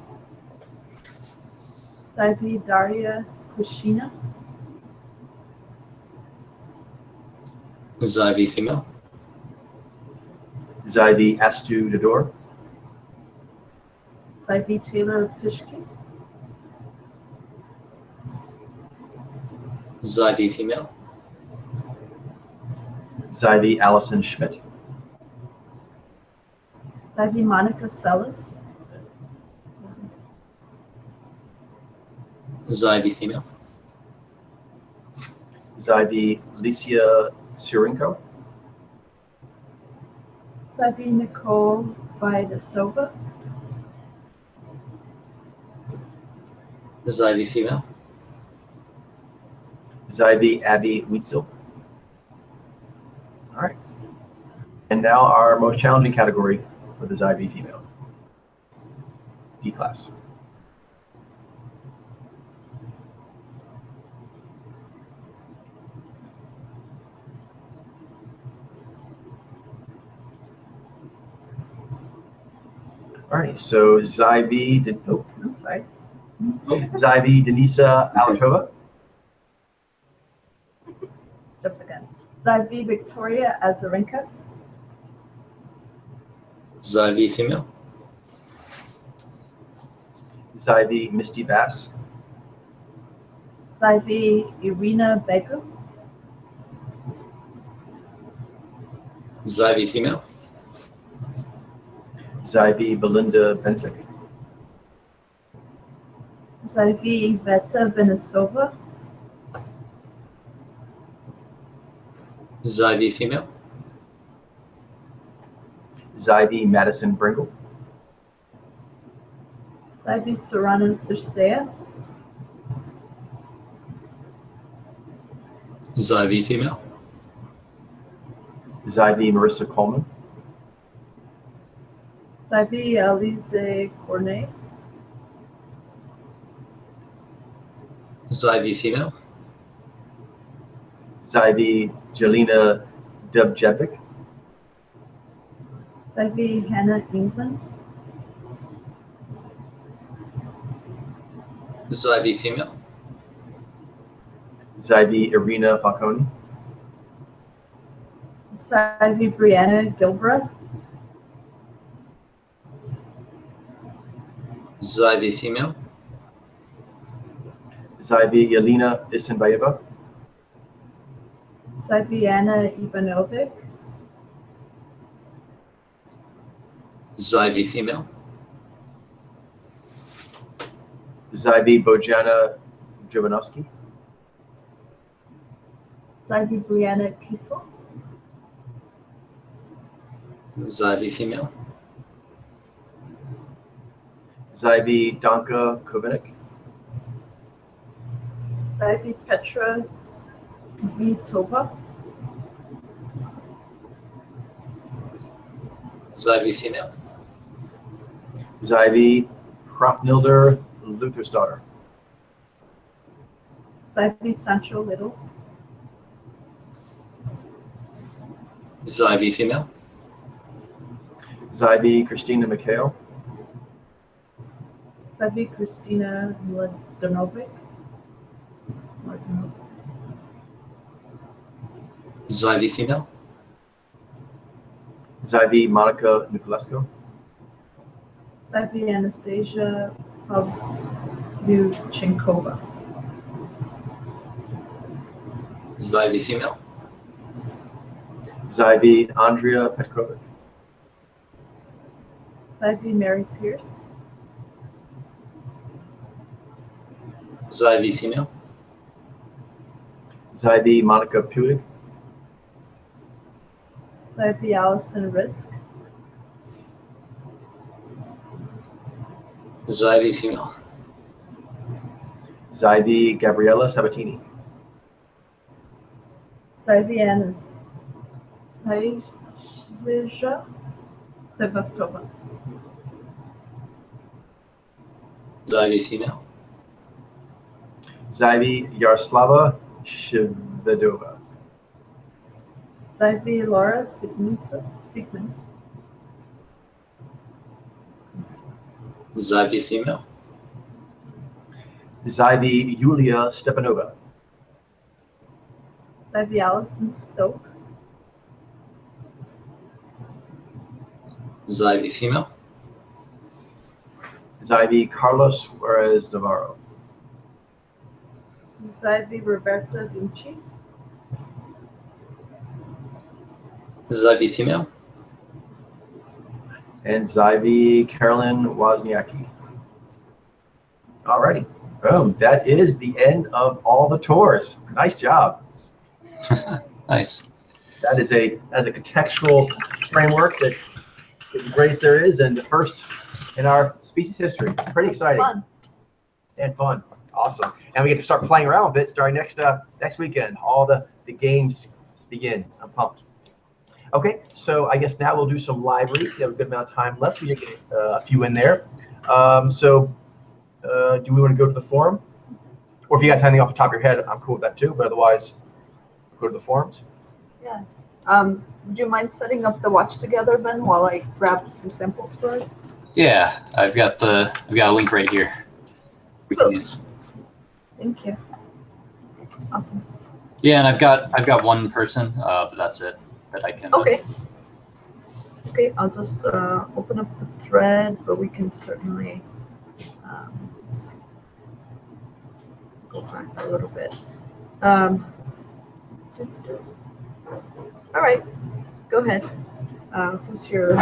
Zyvi Daria Kushina. Zyvi female. Zyvi Astu Dador. Zyvi Taylor Pishke. Zyvi female. Zyvi Allison Schmidt. Zyvi Monica Sellis. Zyvi female. Zyvi Licia Surinko. Zyvi Nicole Vidasova. Zyvi female. Zyvi Abby Wheatsil. All right. And now our most challenging category for the Zyvi female. D class. All right, so Zyvi, Sorry. Zyvi Denisa Alatova. Jump again. Zyvi Victoria Azarenka. Zyvi female. Zyvi Misty Bass. Zyvi Irina Begu. Zyvi female. Zyvi Belinda Bensick. Zyvi Iveta Benesova. Zyvi female. Zyvi Madison Bringle. Zyvi Sorana Circea. Zyvi female. Zyvi Marissa Coleman. Zyvi Alize Cornet. Zyvi female. Zyvi Jelena Dubjevic. Zyvi Hannah England. Zyvi female. Zyvi Irina Falcone. Zyvi Brianna Gilbert. Zyvi female. Zyvi Yelena Isinbayeva. Zyvi Anna Ivanovic. Zyvi female. Zyvi Bojana Jovanovski. Zyvi Brianna Kiesel. Zyvi female. Zyvi Danka Kovinik. Zyvi Petra Vitova. Zyvi female. Zyvi Kropnilder Luther's daughter. Zyvi Sancho Little. Zyvi female. Zyvi Christina Mikhail. Zyvi Christina Mladenovic. Zyvi female. Zyvi Monica Niculescu. Zyvi Anastasia Pavlyuchenkova. Zyvi female. Zyvi Andrea Petkovic. Zyvi Mary Pierce. Zyvi female. Zyvi Monica Puig. Zyvi Allison Risk. Zyvi female. Zyvi Gabriella Sabatini. Zyvi Anastasia Sevastova. Zyvi female. Zyvi Yaroslava Shvedova. Zyvi Laura Sigmund. Zyvi female. Zyvi Yulia Stepanova. Zyvi Allison Stoke. Zyvi female. Zyvi Carlos Suarez Navarro. Zyvi Roberta Vinci. Zyvi female. And Zyvi Carolyn Wozniacki. Alrighty. Boom. That is the end of all the tours. Nice job. Nice. That's a contextual framework that is the greatest there is and the first in our species history. Pretty exciting. Fun. And fun. Awesome. And we get to start playing around with it starting next weekend. All the games begin. I'm pumped. Okay, so I guess now we'll do some live reads. We have a good amount of time left. We can get a few in there. Do we want to go to the forum? Or if you got something off the top of your head, I'm cool with that too. But otherwise, go to the forums. Yeah. Would you mind setting up the watch together, Ben, while I grab some samples for it? Yeah, I've got a link right here. We can use. Thank you. Awesome. Yeah, and I've got one person, but that's it that I can. Okay. Okay, I'll just open up the thread, but we can certainly go back a little bit. All right, go ahead. Who's your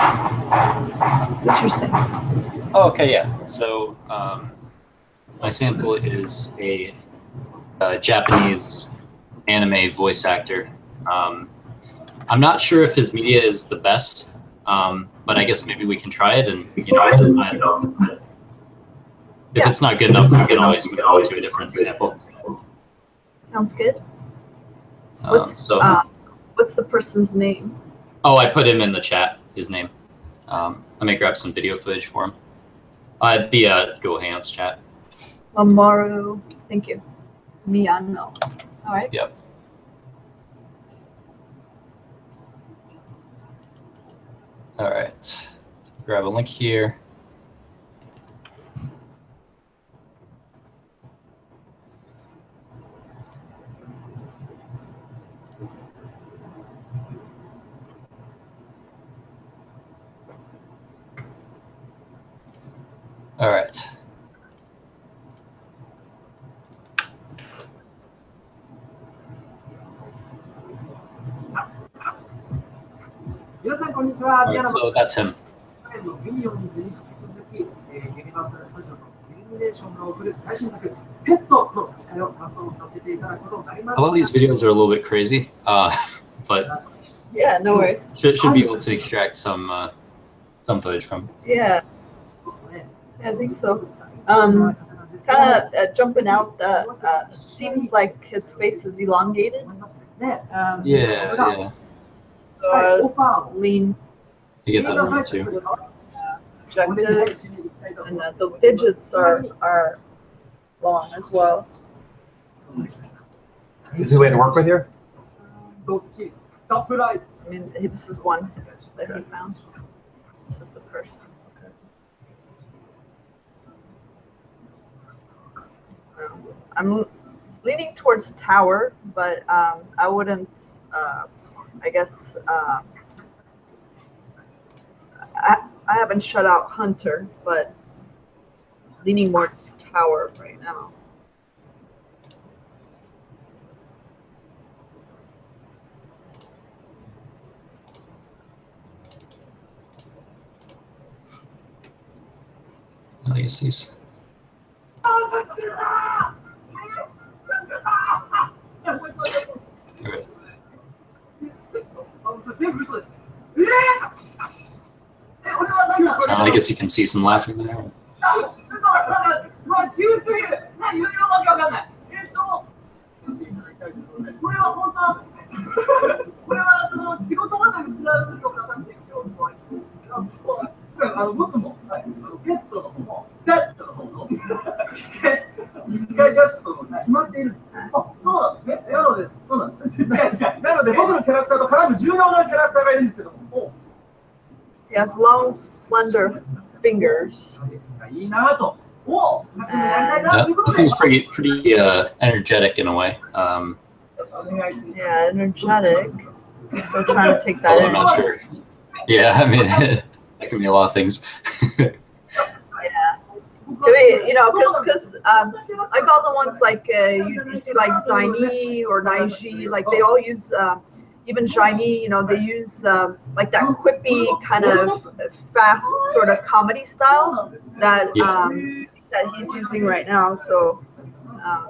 sample? Oh, okay, yeah. So my sample is a Japanese anime voice actor. I'm not sure if his media is the best, but I guess maybe we can try it, and if it's not good enough, we can always move on to a different sample. Sounds good. What's the person's name? Oh, I put him in the chat. His name. Let me grab some video footage for him. It'd be a Google Hangouts chat. Amaru, thank you. Miyano. All right. Yep. All right. Grab a link here. All right. All right, so that's him. lot of these videos are a little bit crazy, but Yeah, no worries. should be able to extract some footage from. Yeah, I think so. Kind of jumping out. Seems like his face is elongated. Yeah. So lean. I get that from you too. Objective, and the digits are long as well. Is there a way to work with here? I mean, this is one that he found. This is the first one. I'm leaning towards tower, but I wouldn't. I guess I haven't shut out hunter, but leaning more tower right now. Legacies. Okay. So I guess you can see some laughing there. He has long, slender fingers. Yeah, it seems pretty energetic in a way. Yeah, energetic. So trying to take that Although in. I'm not sure. Yeah, I mean, that can be a lot of things. Yeah. I mean, you know, because like all the ones like you see like Zaini or Naiji, like they all use even Shiny, you know, they use like that quippy kind of fast sort of comedy style that that he's using right now. So. I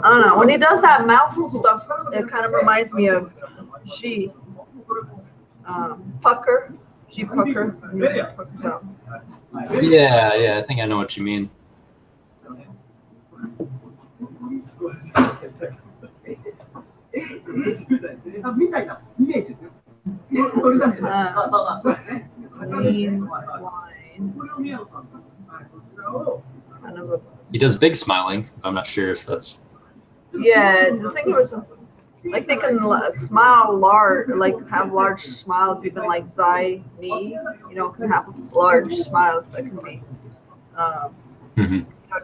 don't know. When he does that mouth stuff, it kind of reminds me of G. Pucker. G Pucker. Yeah, I think I know what you mean. Lean lines. Kind of a, He does big smiling. I'm not sure if that's. yeah, the thing was, like they can smile large, like have large smiles. Even like Zai Ni, you know, can have large smiles that can be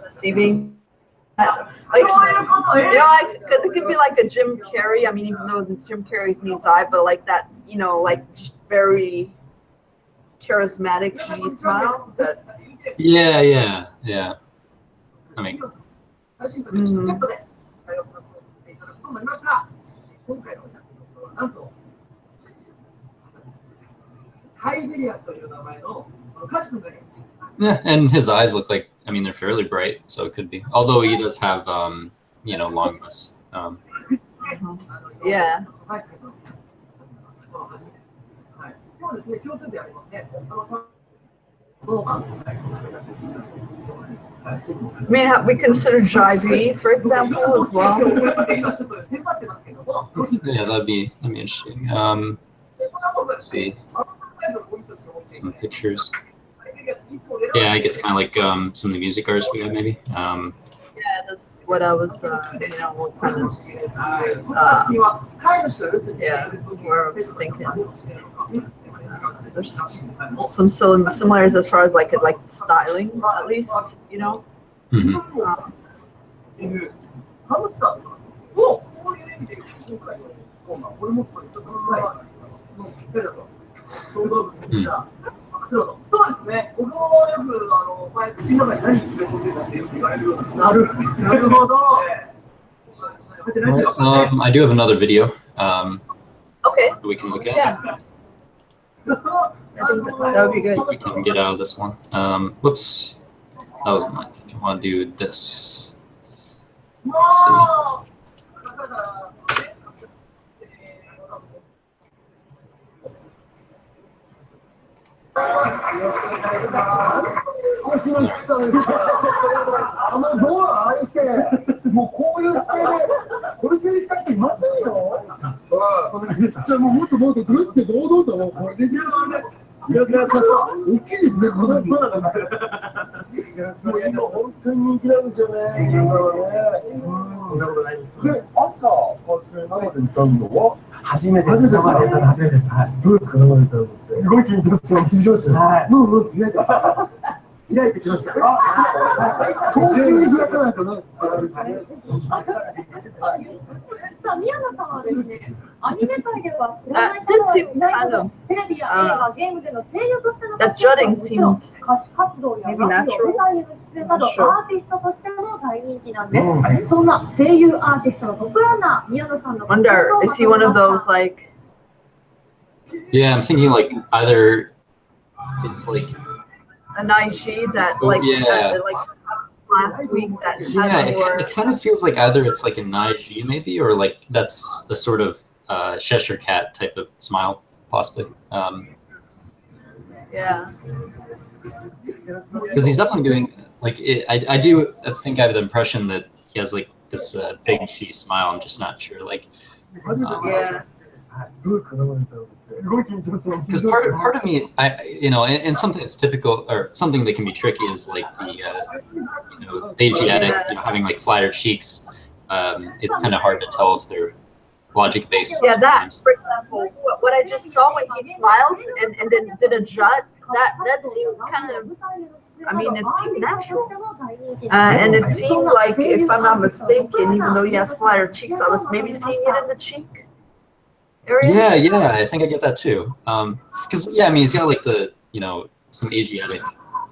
deceiving. Like, you know, because it could be like a Jim Carrey. I mean, even though Jim Carrey's needs eye, but like that, you know, like just very charismatic G smile. That. Yeah. I mean. Yeah, and his eyes look like, I mean, they're fairly bright, so it could be. Although he does have, you know, longness. Yeah. I mean, we consider Jai, for example, as well. Yeah, that'd be interesting. Let's see. Some pictures. Yeah, I guess kind of like some of the music artists we had, maybe. Yeah, that's what I was, you know, kind of, yeah, where I was thinking. There's some similarities as far as like the styling, at least, you know. そうですね。僕もよく前口の中に何詰め込んでたってよく言われるような。なるほど。I do have another video. Okay. We can look at. Yeah. I think that would be good. We can get out of this one. Whoops, that was not. I want to do this. Let's see. That jutting seemed maybe natural. Wonder, is he one of those like? Yeah, I'm thinking like either it's like an IG that like last week that it kind of feels like either it's like an IG maybe, or like that's a sort of Cheshire Cat type of smile possibly. Yeah. Because he's definitely doing like I do think I have the impression that he has like this big she smile. I'm just not sure like. Yeah. Because part of me, and something that's typical or something that can be tricky is like the Asiatic, having like flatter cheeks. It's kind of hard to tell if they're logic based. Yeah, that for example, what I just saw when he smiled and then did a jut, that seemed kind of. I mean, it seemed natural, and it seemed like, if I'm not mistaken, even though he has flatter cheeks, I was maybe seeing it in the cheek area. Yeah, I think I get that too. Because I mean, he's got like the some Asiatic.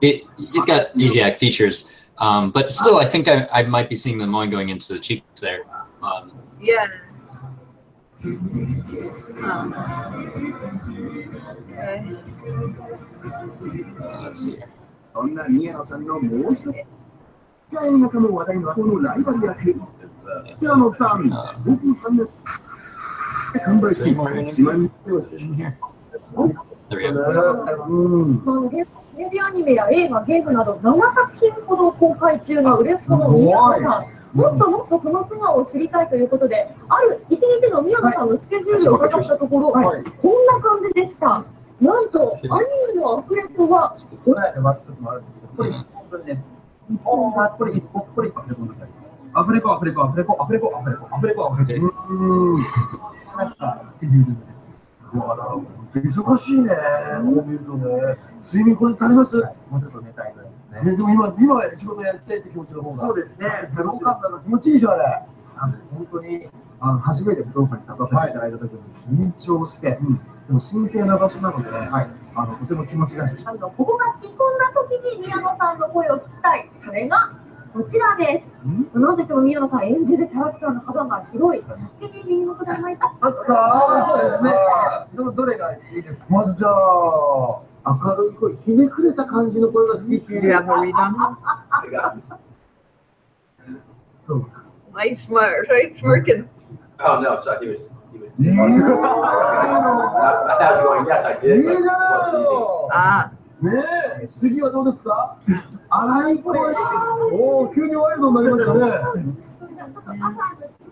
He's got Asiatic features, but still, I think I might be seeing the line going into the cheeks there. Yeah. Let's see here. そんな宮野さんのもう一つ映画中の話題のこのライバル役宮野さん、僕3年完売し1万人をしてるね。テレビアニメや映画、ゲームなど7作品ほど公開中の売れっ子の宮野さん。もっともっとその素顔を知りたいということで、ある1日の宮野さんのスケジュールを伺ったところ、こんな感じでした。なんと、アニメのアフレコは、これで割ったこともあるんですけど、これ1本分です。さあ、これ1本、これアフレコになります。アフレコ、アフレコ、アフレコ、アフレコ、アフレコ、アフレコ、アフレコ。なんか、スケジュールです。忙しいね、こう見るとね。睡眠これ足ります？もうちょっと寝たいぐらいですね。でも今仕事やりたいって気持ちの方が。そうですね。武道館だと気持ちいいでしょ、あれ。本当に初めて武道館に立たせていただいた時に緊張して、でも神聖な場所なので、とても気持ちがいい。ここが好きこんな時に宮野さんの声を聞きたい。それがこちらです。なんといっても宮野さん演じるキャラクターの幅が広い。先にリングくださいますか？そうですね。どれがいいですか？まずじゃあ明るい声、ひねくれた感じの声が好きっていう。そう。Why smirking? Oh no, so he was. I thought you were going, yes, I did. Ah. ねえ、次はどうですか？荒い声。おお、急にワイルドになりましたね。ちょっと朝の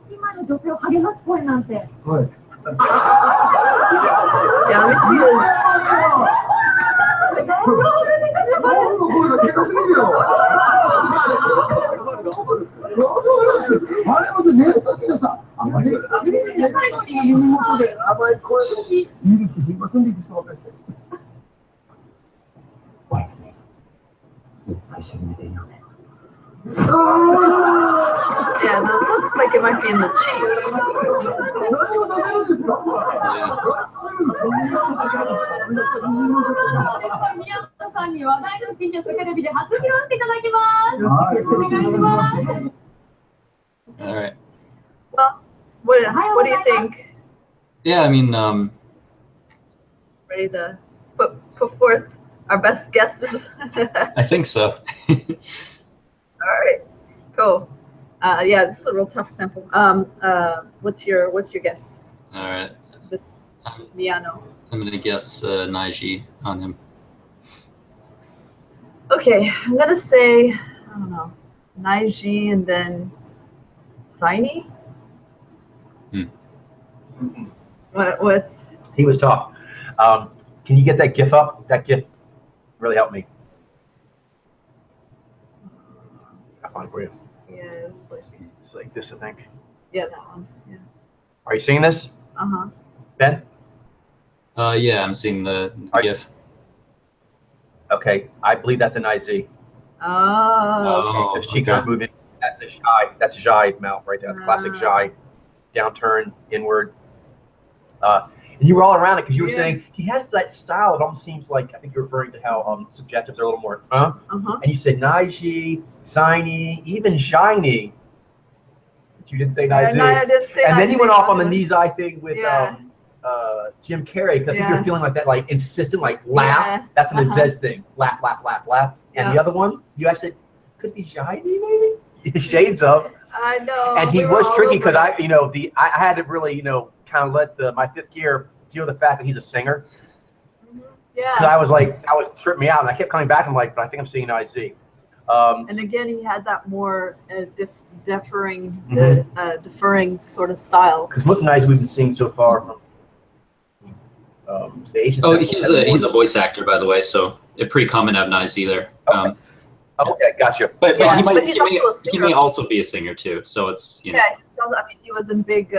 隙間に女性を励ます声なんて。はい。Yeah, let me see this. 声がでかすぎるよ。あれも寝るときのさ、寝るときに耳元で甘い声をいいですか、すみません、リクしてばっかりして。怖いですね。ずっと一緒に寝ていいよね。Yeah, that looks like it might be in the cheeks. 何をされるんですか？宮野ささんに話題の新曲テレビで初披露していただきます。お願いします。All right. Well, what do you think? Yeah, I mean, Ready to put forth our best guesses? I think so. All right, cool. Yeah, this is a real tough sample. What's your guess? All right. This Miyano. I'm gonna guess Naiji on him. Okay, I'm gonna say, I don't know, Naiji and then Saini. What's He was tough. Can you get that GIF up? That GIF really helped me. I'll find it for you. yeah, It's like this, I think. yeah, that one. Yeah. Are you seeing this, Uh-huh. Ben? Yeah, I'm seeing the Are- GIF. Okay, I believe that's an IZ. Oh. Those cheeks aren't moving. That's a shy. That's a shy mouth right there. That's classic Ah. shy. Downturn, inward. And you were all around it because you were Yeah. saying he has that style. It almost seems like, I think you're referring to how subjectives are a little more, Uh-huh. And you said Naiji, Saini, even Shiny. But you didn't say Naiji. No, I didn't say And then you Naiji. went off on the Nizai thing with Yeah. Jim Carrey. Because I think Yeah. you're feeling like that, like insistent, like laugh. Yeah. That's an Uh-huh. Aziz thing. Laugh, laugh, laugh, laugh. And Yeah. the other one, you actually could be Shiny, maybe? Shades of. I know. And he we were was all tricky over because that. I had to really, kind of let my fifth gear deal with the fact that he's a singer. Yeah. Because I was like, that was tripping me out, and I kept coming back. I'm like, but I think I'm seeing IZ. And again, he had that more deferring sort of style. Because most of the IZ we've been seeing so far from the Asian. Oh, he's a voice actor, by the way, so it's pretty common to have Naiji there. Okay, gotcha. But Yeah, he but he's also a he singer. may also be a singer too. So it's Yeah, I mean, he was in big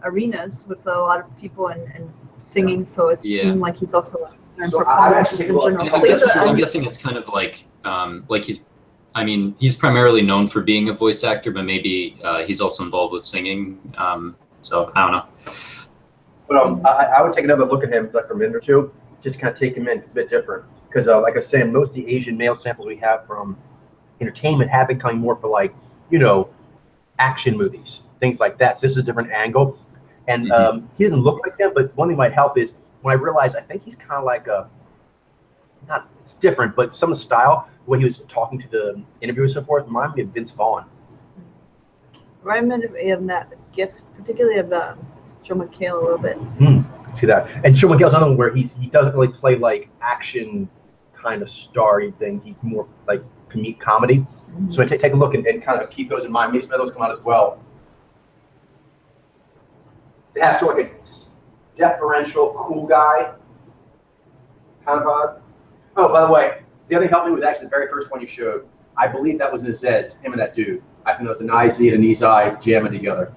arenas with a lot of people and singing, so it Yeah. seemed like he's also a singer and So performer I'm actually just in taking a general. look. I'm So he's guessing, a- I'm guessing it's kind of like he's primarily known for being a voice actor, but maybe he's also involved with singing. So I don't know. But I would take another look at him like for a minute or two, just to kind of take him in. It's a bit different. Because like I was saying, most of the Asian male samples we have from entertainment have been coming more for like, action movies, things like that. So this is a different angle. And he doesn't look like them, but one thing might help is when I realized I think he's kind of like it's different, but some of the style, when he was talking to the interviewers and so forth, reminded me of Vince Vaughn. Reminded me of that gift, particularly of Joe McHale a little bit. See that? And Joe McHale's another one where he doesn't really play like action kind of starry thing. He's more like comedy. So take a look and kind of keep those in mind. Maybe some of those come out as well. They have sort of like a deferential, cool guy kind of vibe. Oh, by the way, the other thing helped me was actually the very first one you showed. I believe that was an Aziz, him and that dude. I think it was an IZ and an Izai jamming together.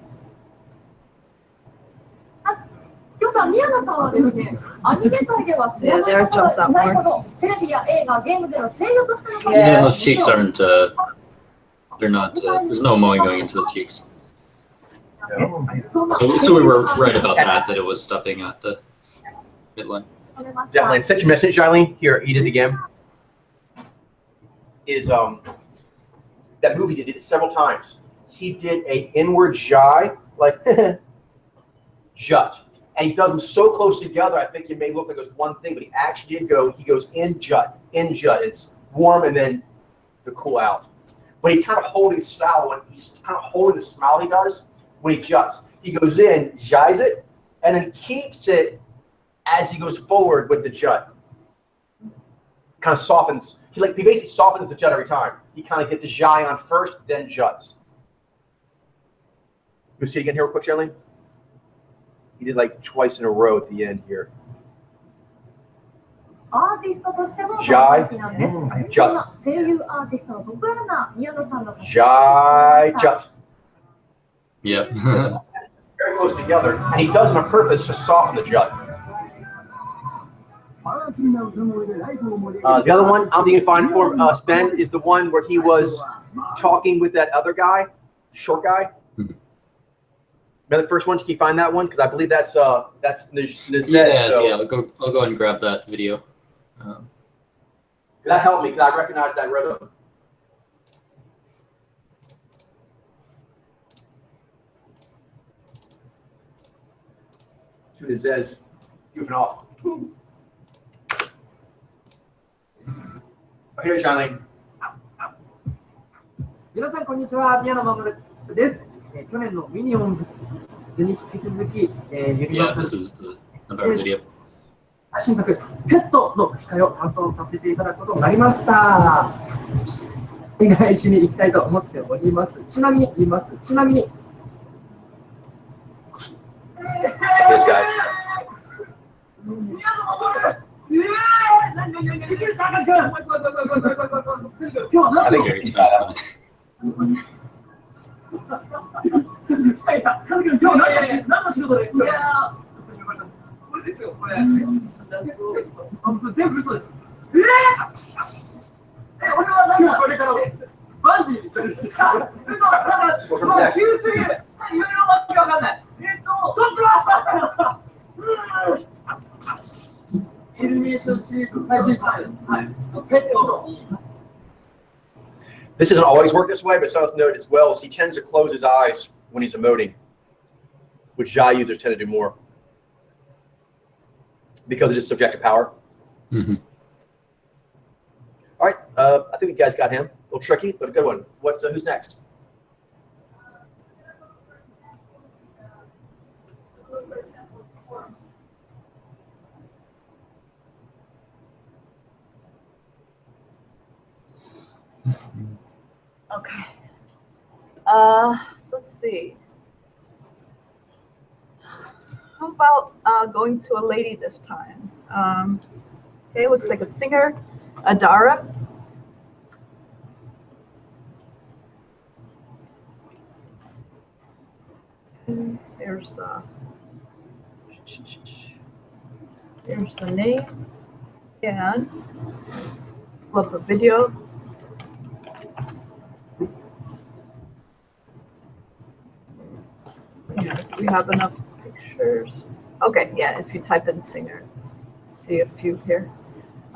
今日さん、宮野さんはですね、アニメ界では知らない方がいないほど、テレビや映画、ゲームでの声優としての活躍 Yeah, those cheeks aren't. They're not. There's no mowing going into the cheeks. So we were right about that it was stopping at the midline. Definitely. Sent your message, Eileen. Here, eat it again. Is that movie? He did it several times. He did a inward jai, like jut, and he does them so close together. I think it may look like it was one thing, but he actually did go. He goes in jut. It's warm and then the cool out. But he's kind of holding style when he's kind of holding the smile he does when he juts. He goes in, jais it, and then keeps it as he goes forward with the jut. Kind of softens. He basically softens the jut every time. He kind of gets a jai on first, then juts. You see it again here real quick, Charlene? He did like twice in a row at the end here. アーティストとしても大好きなんです。そんな声優アーティストのトップランナー、宮野さんの Jai jut. Yep. Very close together, and he does it on purpose to soften the jut. The other one, I don't think you can find for Ben, is the one where he was talking with that other guy, short guy. Remember the first one? Can you find that one? Because I believe that's Nizet. Yeah. So. Yeah. I'll go and grab that video. That helped me because I recognize that rhythm. Tune is Zez goofing off. Here's Johnny. 皆さんこんにちは、宮野守です。去年のミニオンズに引き続き、ユニバ Yeah, ー this ス is another video. 新作ペットの吹き替えを担当させていただくことになりました。そしてですね、お願いしに行きたいと思っております。ちなみに言います。ちなみに。This guy. I think Scary stuff. 何の仕事で？いやこれですよ、これ。全部嘘です。俺は何かこれからバンジーに行ったりした。嘘、なんか急すぎる。いろいろわけわかんない。そっか。イルミネーションシート、最新回。はい。ペット。This doesn't always work this way, but some of us know it as well. Is he tends to close his eyes when he's emoting, which Jai users tend to do more because it is subjective power. Mm-hmm. All right, I think you guys got him. A little tricky, but a good one. Who's next? Okay. So let's see. How about going to a lady this time? Okay, looks like a singer, Adara. And there's the name and flip the video. We have enough pictures. Okay, yeah, if you type in singer, see a few here.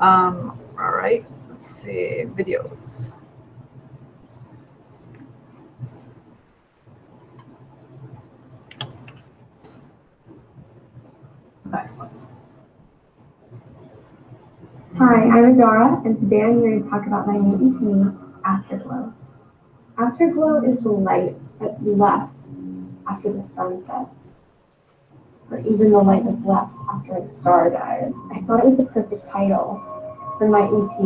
All right, let's see, videos. Hi, I'm Adara, and today I'm here to talk about my new EP, Afterglow. Afterglow is the light that's left after the sunset, or even the light that's left after a star dies. I thought it was the perfect title for my EP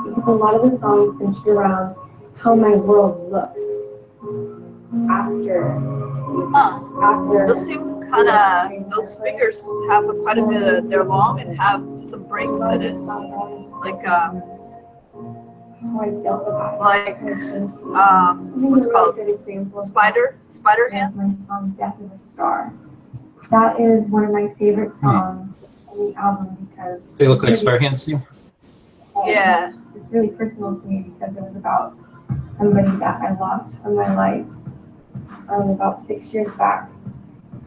because a lot of the songs centered around how my world looked after. Those seem kind of, those fingers have quite a bit of, they're long and have some breaks in it. Like, what's it called? Spider hands? My song Death of a Star. That is one of my favorite songs on the album because They look like spider hands to you? Yeah. It's really personal to me because it was about somebody that I lost from my life about 6 years back.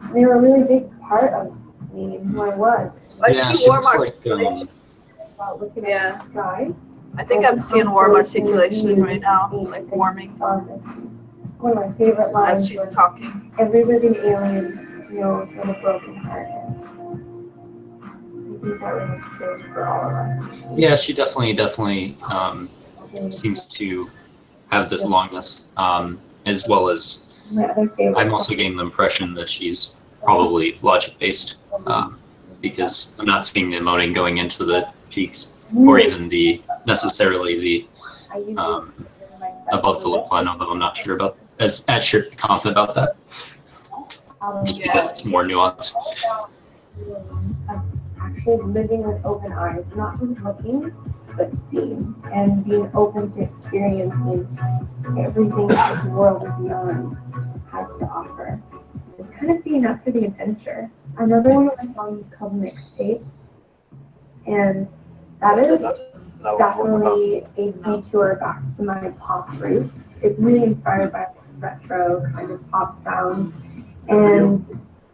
And they were a really big part of me and who I was. Yeah, she looks like About looking at the sky. I think I'm seeing warm articulation right now, like warming. One of my favorite lines as she's was, talking. "Every living alien knows what a broken heart is." I think that rings true for all of us. Yeah, she definitely seems to have this longness, as well as I'm also getting the impression that she's probably logic-based, because I'm not seeing the emoting going into the cheeks or even necessarily the above the lip line, although I'm not sure about as confident about that, just because it's more nuanced. Actually living with open eyes, not just looking, but seeing and being open to experiencing everything that this world and beyond has to offer. Just kind of being up for the adventure. Another one of my songs is called Mixtape, and that is definitely a detour back to my pop roots. It's really inspired by retro kind of pop sound, and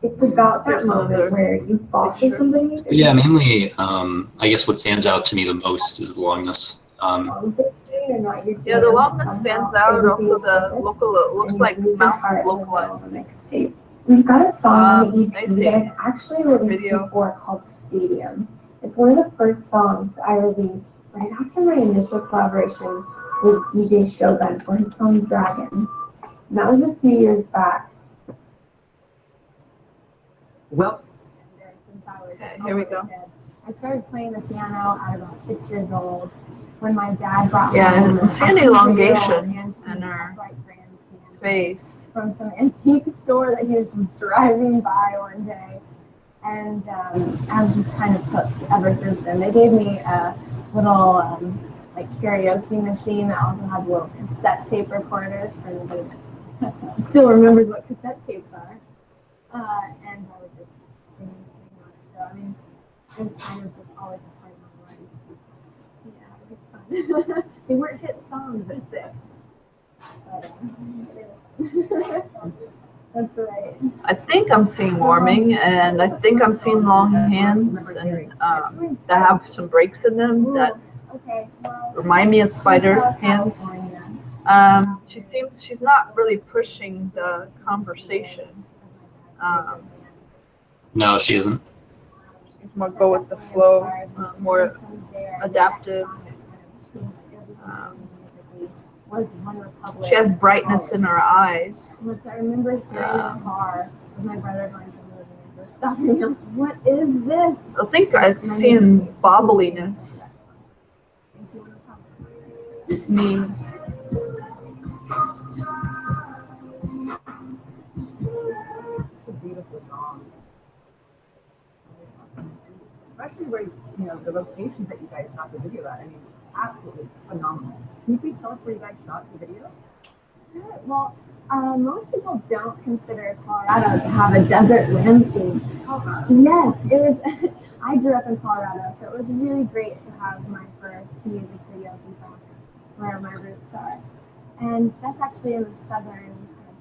it's about that moment where you fall for somebody. Yeah, mainly, I guess what stands out to me the most is the longness. Yeah, the longness stands out. Also, the local looks like mountains localized. We've got a song on the I EP see. that I've actually released Video. before called Stadium. It's one of the first songs that I released right after my initial collaboration with DJ Shogun for his song Dragon. And that was a few years back. Well, Okay, here we go. I started playing the piano at about 6 years old when my dad brought Yeah, home I see an elongation in her face. from some antique store that he was just driving by one day. And I was just kind of hooked ever since then. They gave me a little like karaoke machine that also had little cassette tape recorders for anybody that still remembers what cassette tapes are. And I would just sing on it. So I mean, it was kind of just always a part of my life. Yeah, it was fun. They weren't hit songs at 6. But, that's right. I think I'm seeing warming, and I think I'm seeing long hands, and that have some breaks in them that remind me of spider hands. She's not really pushing the conversation. No, she isn't. She's more go with the flow, more adaptive. She has brightness in her eyes. Which I remember hearing in the car with my brother going to the movie and just stopping him. What is this? I think I'm seeing bobbliness. Me. it's a beautiful song. Especially where, you know, the locations that you guys shot the video at. I mean, absolutely phenomenal. Can you please tell us where you guys shot the video? Sure. Well, most people don't consider Colorado to have a desert landscape. Yes, it was. I grew up in Colorado, so it was really great to have my first music video be back where my roots are. And that's actually in the southern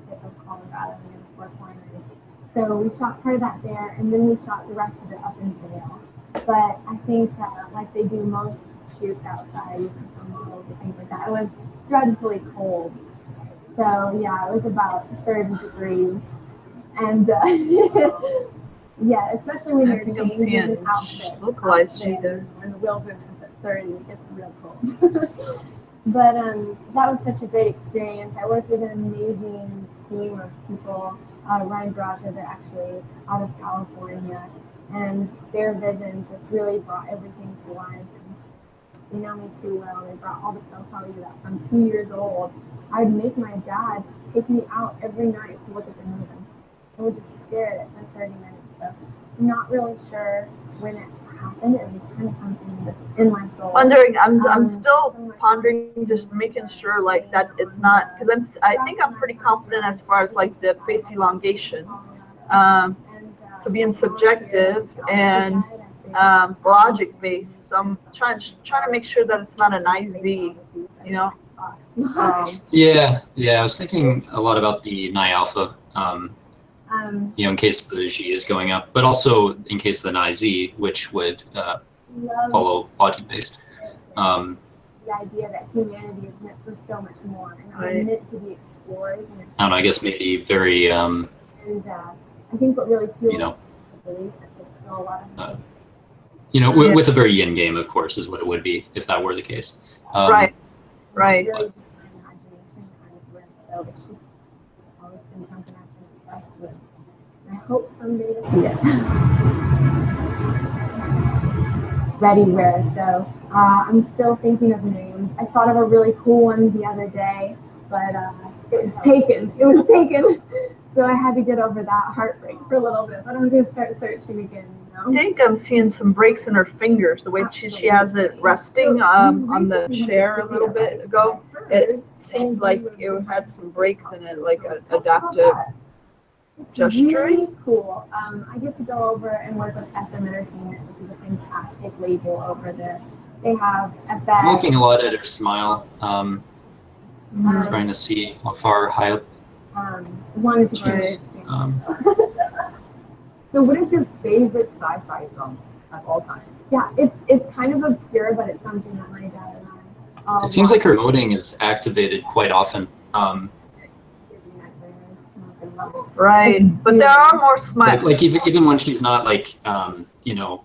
tip of Colorado near the Four Corners. So we shot part of that there, and then we shot the rest of it up in Vail. But I think like they do most shoots outside, you know, for models or things like that, it was dreadfully cold. So yeah, it was about 30 degrees. And yeah, especially when you're changing outfits. Localized G there. When the wilderness at 30, it gets real cold. But that was such a great experience. I worked with an amazing team of people. Ryan Baraja, they're actually out of California. And their vision just really brought everything to life. And they know me too well. They brought all the, they'll tell you that from 2 years old, I'd make my dad take me out every night to look at the movie. And we'd just stare at it for 30 minutes. So I'm not really sure when it happened. It was kind of something just in my soul. Wondering, I'm still pondering, just making sure like that it's not, because I think I'm pretty confident as far as like the face elongation. So being subjective and logic based. So I'm trying to make sure that it's not an IZ, you know. Yeah, I was thinking a lot about the Ni alpha, you know, in case the G is going up, but also in case the Ni Z, which would follow logic based. The idea that humanity is meant for so much more, and we're meant to be explorers. And I don't know, I guess maybe very, and I think what really fuels you know, the belief that there's still a lot of you know, with a very yin game, of course, is what it would be if that were the case. Right. Really imagination kind of work. So it's just always been something I've been obsessed with. And I hope someday to see it. Readyware. So I'm still thinking of names. I thought of a really cool one the other day, but it was taken. So I had to get over that heartbreak for a little bit. But I'm going to start searching again. You know? I think I'm seeing some breaks in her fingers, the way she has it resting on the chair a little bit ago. It seemed like it had some breaks in it, like an adaptive gesturing. Really cool. I get to go over and work with SM Entertainment, which is a fantastic label over there. They have FX. I'm looking a lot at her smile, trying to see how far high up as long as she is. So what is your favorite sci-fi film of all time? Yeah, it's kind of obscure, but it's something that my dad and I It seems like her emoting is activated quite often. Right, but there are more smiles. Like even when she's not like you know,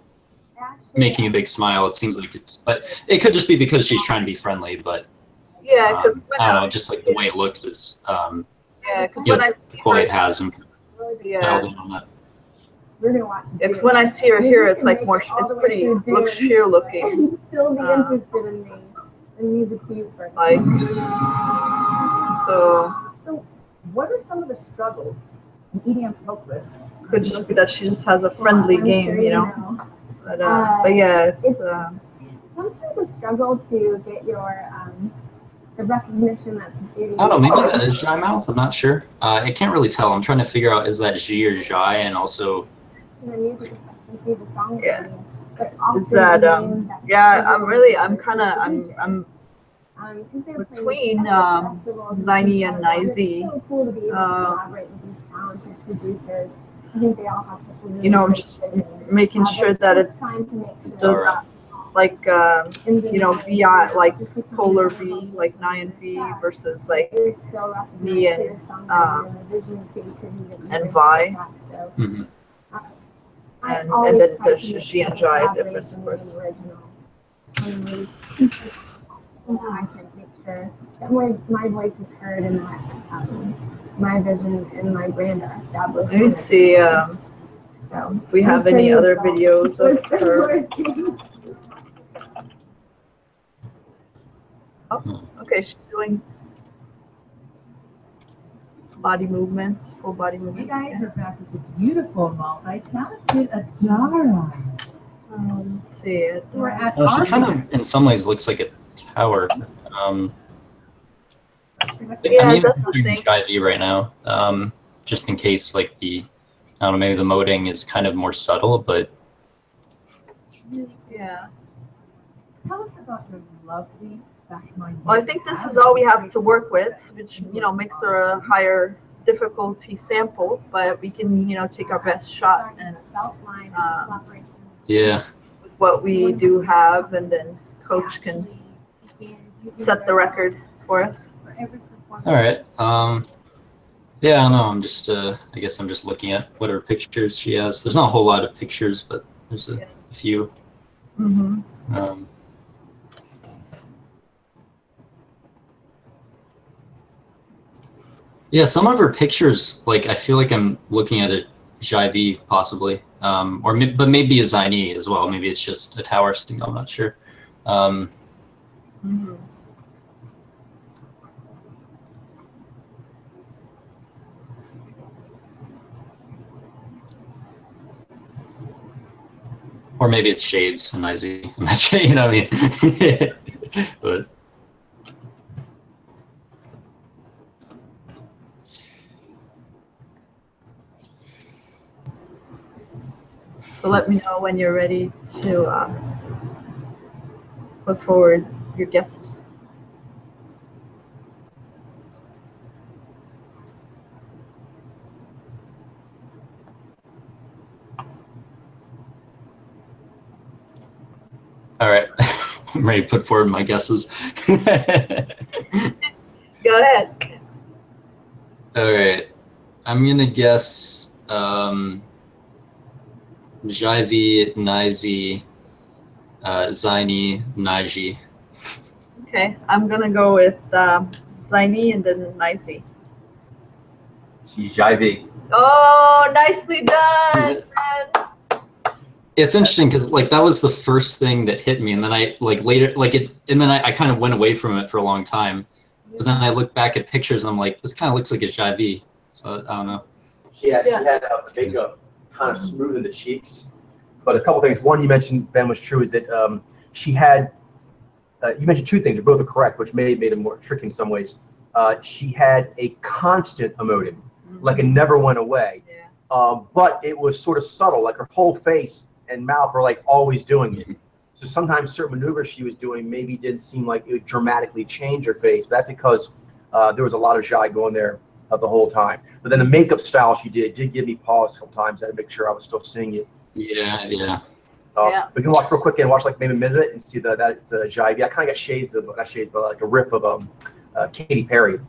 making a big smile, it seems like it's. But it could just be because she's trying to be friendly. But Yeah, because I don't know, just like the way it looks is. Yeah, because You when know, I the see quality her, it has and yeah, dialed in on that. We're gonna watch. because when I see her here, it's like more. It's pretty. Looks sheer looking. And still be interested in me and use a cute person. Like so. So, what are some of the struggles in EDM vocalists? Could just be that she just has a friendly I'm game, sure you know. But yeah, it's. Sometimes a struggle to get your the recognition that's due. I don't know, maybe that is Jai mouth. I'm not sure. I can't really tell. I'm trying to figure out is that G or Jai, and also. The music, especially the song. Yeah. But Is that yeah? I'm kind of between Zaini and Nizi. So cool to be able to collaborate with these talented producers. I think they all have such a really You know, great just vision. making sure that Just it's trying to make sure Alright. like you know, VI like polar V, like Nyan V versus like you're still recognized me for your songwriting and the vision and creativity that you and bring to Vi. the track. So, Mhm. and then there's She and Jai difference, of course. I can make sure that my voice is heard and that my vision and my brand are established. Let me see So, if we have any other videos of her. Oh, okay, she's doing body movements, full body You movements. guys are back with the beautiful, multi-talented Adara. Let's see. It's So we're at Well, she our kind of, in some ways, looks like a tower. Yeah, I'm even that's the doing thing. Jai V right now, just in case, like I don't know, maybe the moding is kind of more subtle, but Yeah. Tell us about your lovely Bashmine. Well, I think this is all we have to work with, which makes her a higher difficulty sample, but we can take our best shot and yeah. with what we do have, and then coach can set the record for us. All right. Yeah, I don't know. I'm just, I guess I'm just looking at whatever pictures she has. There's not a whole lot of pictures, but there's a few. Mm-hmm. Yeah, some of her pictures, like I feel like I'm looking at a Jai V possibly, but maybe a Zaini as well. Maybe it's just a tower signal. I'm not sure. Mm-hmm. Or maybe it's shades and Izzy. I'm not sure, you know what I mean? But So let me know when you're ready to put forward your guesses. all right, I'm ready to put forward my guesses. Go ahead. All right, I'm gonna guess Jai V, Nizi, Zaini, Naji. Okay, I'm gonna go with Zaini and then Nizi. She's Jai V. Oh, nicely done! It's interesting because like that was the first thing that hit me, and then I like later and then I kind of went away from it for a long time. But then I look back at pictures, and I'm like, this kind of looks like a Jai V. So I don't know. She had makeup kind of smooth in the cheeks. But a couple things. One, you mentioned, Ben, was true, is that she had, you mentioned two things, both are correct, which made it more tricky in some ways. She had a constant emoting, like it never went away. Yeah. But it was sort of subtle, like her whole face and mouth were like always doing it. So sometimes certain maneuvers she was doing maybe didn't seem like it would dramatically change her face, but that's because there was a lot of Jai going there the whole time. But then the makeup style she did give me pause a couple times. I had to make sure I was still seeing it. Yeah. Yeah. We can watch real quick and watch like maybe a minute of it and see that it's a jive. Yeah, I kind of got shades of, not shades, but like a riff of Katy Perry.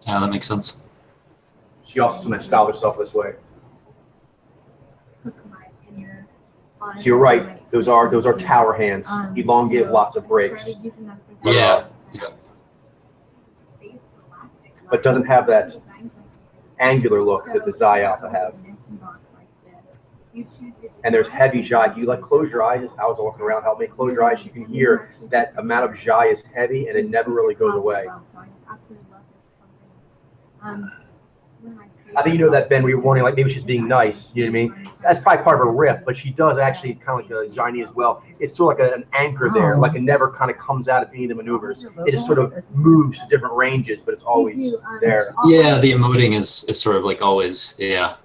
Yeah, that makes sense. She also sometimes styled herself this way. So you're right. Those are tower hands. Elongate, lots of breaks. Yeah. But doesn't have that angular look that the Xi Alpha have. And there's heavy jive. You like close your eyes. I was walking around, help me close your eyes. You can hear that amount of jive is heavy and it never really goes away. I think you know that, Ben, where you're warning like maybe she's being nice, you know what I mean? That's probably part of her riff, but she does actually kind of like a Johnny as well. It's sort of like an anchor there, like it never kind of comes out of any of the maneuvers. It just sort of moves to different ranges, but it's always there. Yeah, the emoting is sort of like always, yeah.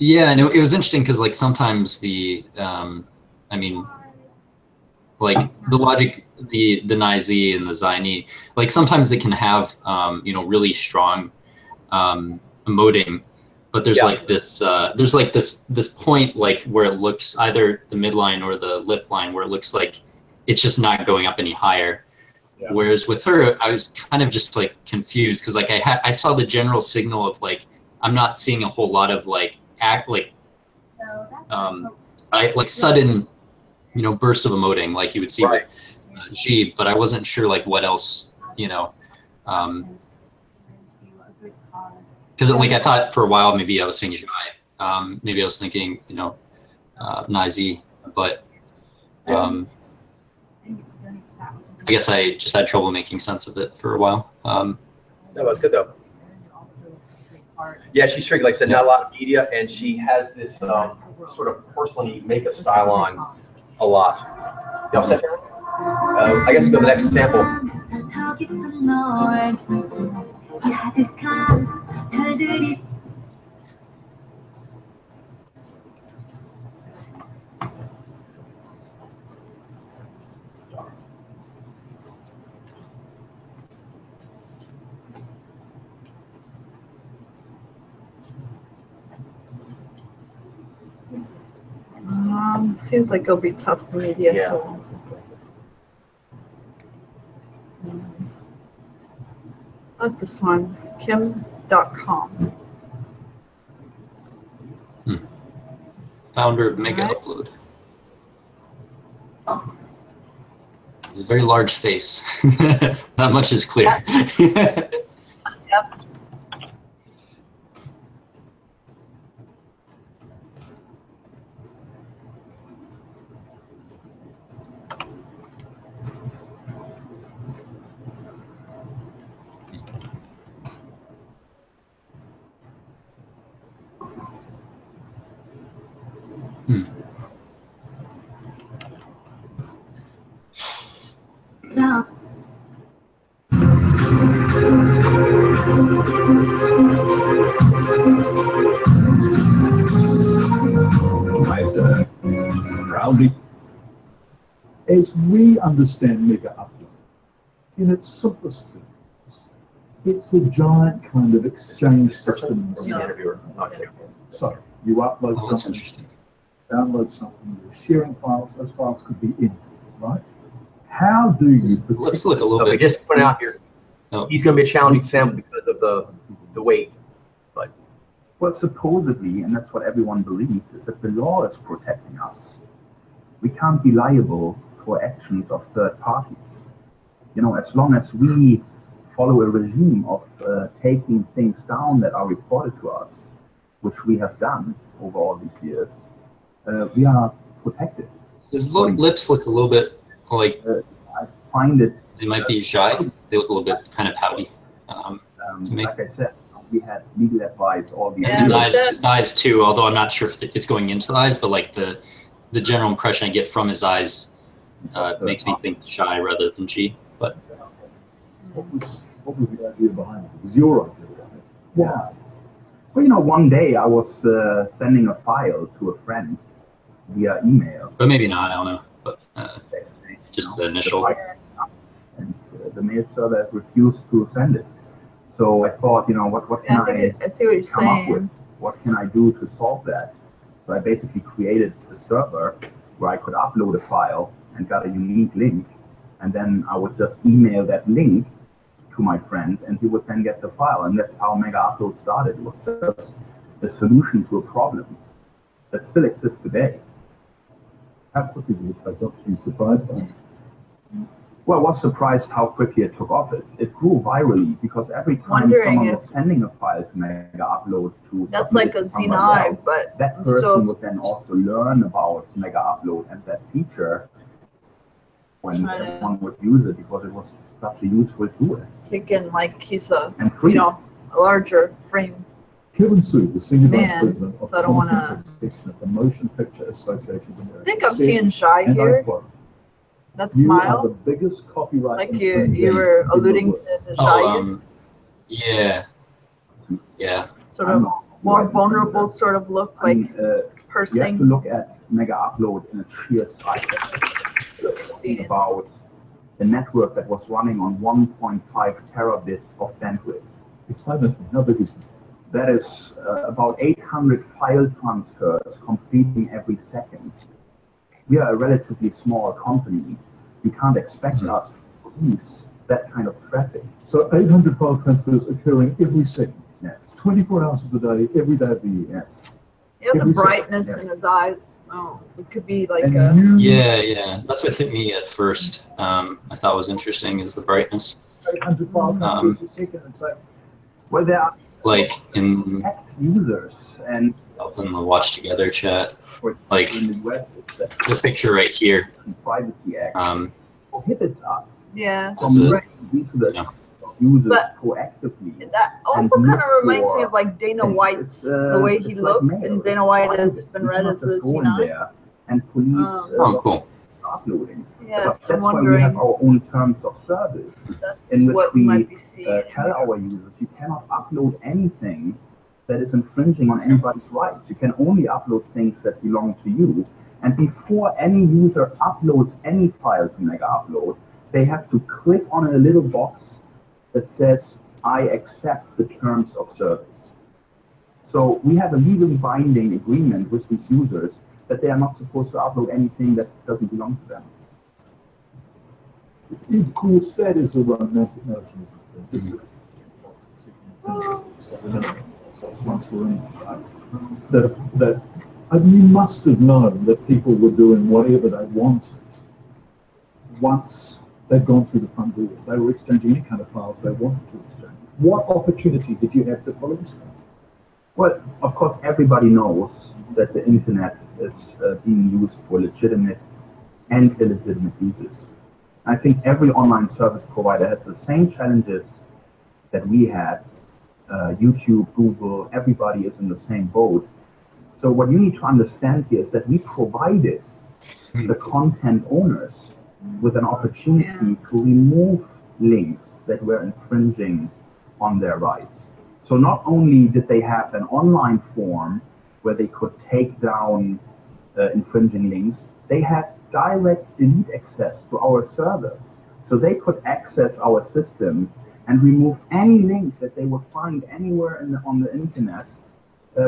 Yeah, and it was interesting because like sometimes the, I mean, like the logic, the Nai-Z and the Xi-Ni, like sometimes they can have, you know, really strong emoting, but there's like this, this point like where it looks either the midline or the lip line where it looks like it's just not going up any higher. Yeah. Whereas with her, I was kind of just like confused because like I saw the general signal of like I'm not seeing a whole lot of like sudden, you know, bursts of emoting like you would see with G, but I wasn't sure like what else, you know, because like I thought for a while maybe I was saying Xi, maybe I was thinking, you know, Nai-Z, but I guess I just had trouble making sense of it for a while. That was good though. Yeah, she's tricky. Like I said, not a lot of media, and she has this sort of porcelain makeup style on a lot. You all set, Sharon? I guess we'll go to the next sample. Seems like it'll be tough for media. Yeah. So. Not this one, Kim.com. Founder of Mega Upload. It's a very large face. Not much is clear. Yep. Yeah. Proudly. As we understand Mega Upload, in its simplest terms, it's a giant kind of exchange system. So you upload something, download something, you're sharing files, those files could be anything, right? How do you... Let's look a little bit. Just put it out here. Oh. He's going to be a challenging sample because of the weight. But well, supposedly, and that's what everyone believes, is that the law is protecting us. We can't be liable for actions of third parties. You know, as long as we follow a regime of taking things down that are reported to us, which we have done over all these years, we are protected. His lips look a little bit like I find it. They might be shy. They look a little bit kind of pouty to me. Like I said, we had legal advice all these years. The eyes too, although I'm not sure if it's going into the eyes, but like the general impression I get from his eyes makes me think shy rather than G. But what was the idea behind it? It was your idea behind it. Yeah. Well, you know, one day I was sending a file to a friend via email. But maybe not, I don't know. But just the initial. And the mail server has refused to send it. So I thought, you know, what can I see what you're come up with? what can I do to solve that? So I basically created a server where I could upload a file and got a unique link, and then I would just email that link to my friend, and he would then get the file, and that's how Mega Upload started. It was just a solution to a problem that still exists today. How quickly did it take off? To be surprised by? Well, I was surprised how quickly it took off. It grew virally because every time someone was sending a file to Mega Upload to that's like a Xenai, else, but that person would then also learn about Mega Upload and that feature when everyone would use it because it was such a useful tool. Taken like he's a a larger frame. Kevin Su, the Senior Vice Man, President of so I don't Content Protection at the Motion Picture Association of America. I think I'm seeing Shy here. That smile. You are the biggest copyright like you were alluding to the Shy yeah. Yeah. Sort of more vulnerable sort of look, like person. You have to look at Mega Upload in its sheer size. About the network that was running on 1.5 terabits of bandwidth. Explain that. How big is it? That is about 800 file transfers completing every second. We are a relatively small company. You can't expect us to police that kind of traffic. So 800 file transfers occurring every second. Yes. 24 hours of the day, every day of the year. Yes. He has every a brightness second. in his eyes. Oh, it could be like Yeah. That's what hit me at first. I thought was interesting is the brightness. 800 file transfers a second, and so. Well, there are like in users and in the Watch Together chat, like in the US, this picture right here. Privacy Act prohibits us from users proactively. That also kind of reminds me of like Dana White's the way he looks, and Dana White has been read as a Xenai. And police cool. uploading. Yes, but that's why we have our own terms of service in which we tell our users you cannot upload anything that is infringing on anybody's rights. You can only upload things that belong to you. And before any user uploads any file to Mega Upload, they have to click on a little box that says, I accept the terms of service. So we have a legally binding agreement with these users that they are not supposed to upload anything that doesn't belong to them. Of course, that is a romantic notion. That you must have known that people were doing whatever they wanted once they'd gone through the front door. They were exchanging any kind of files they wanted to exchange. What opportunity did you have to police them? Well, of course, everybody knows that the internet is being used for legitimate and illegitimate uses. I think every online service provider has the same challenges that we had. YouTube, Google, everybody is in the same boat. So what you need to understand here is that we provided the content owners with an opportunity to remove links that were infringing on their rights. So not only did they have an online form where they could take down infringing links, they had direct delete access to our servers. So they could access our system and remove any link that they would find anywhere on the internet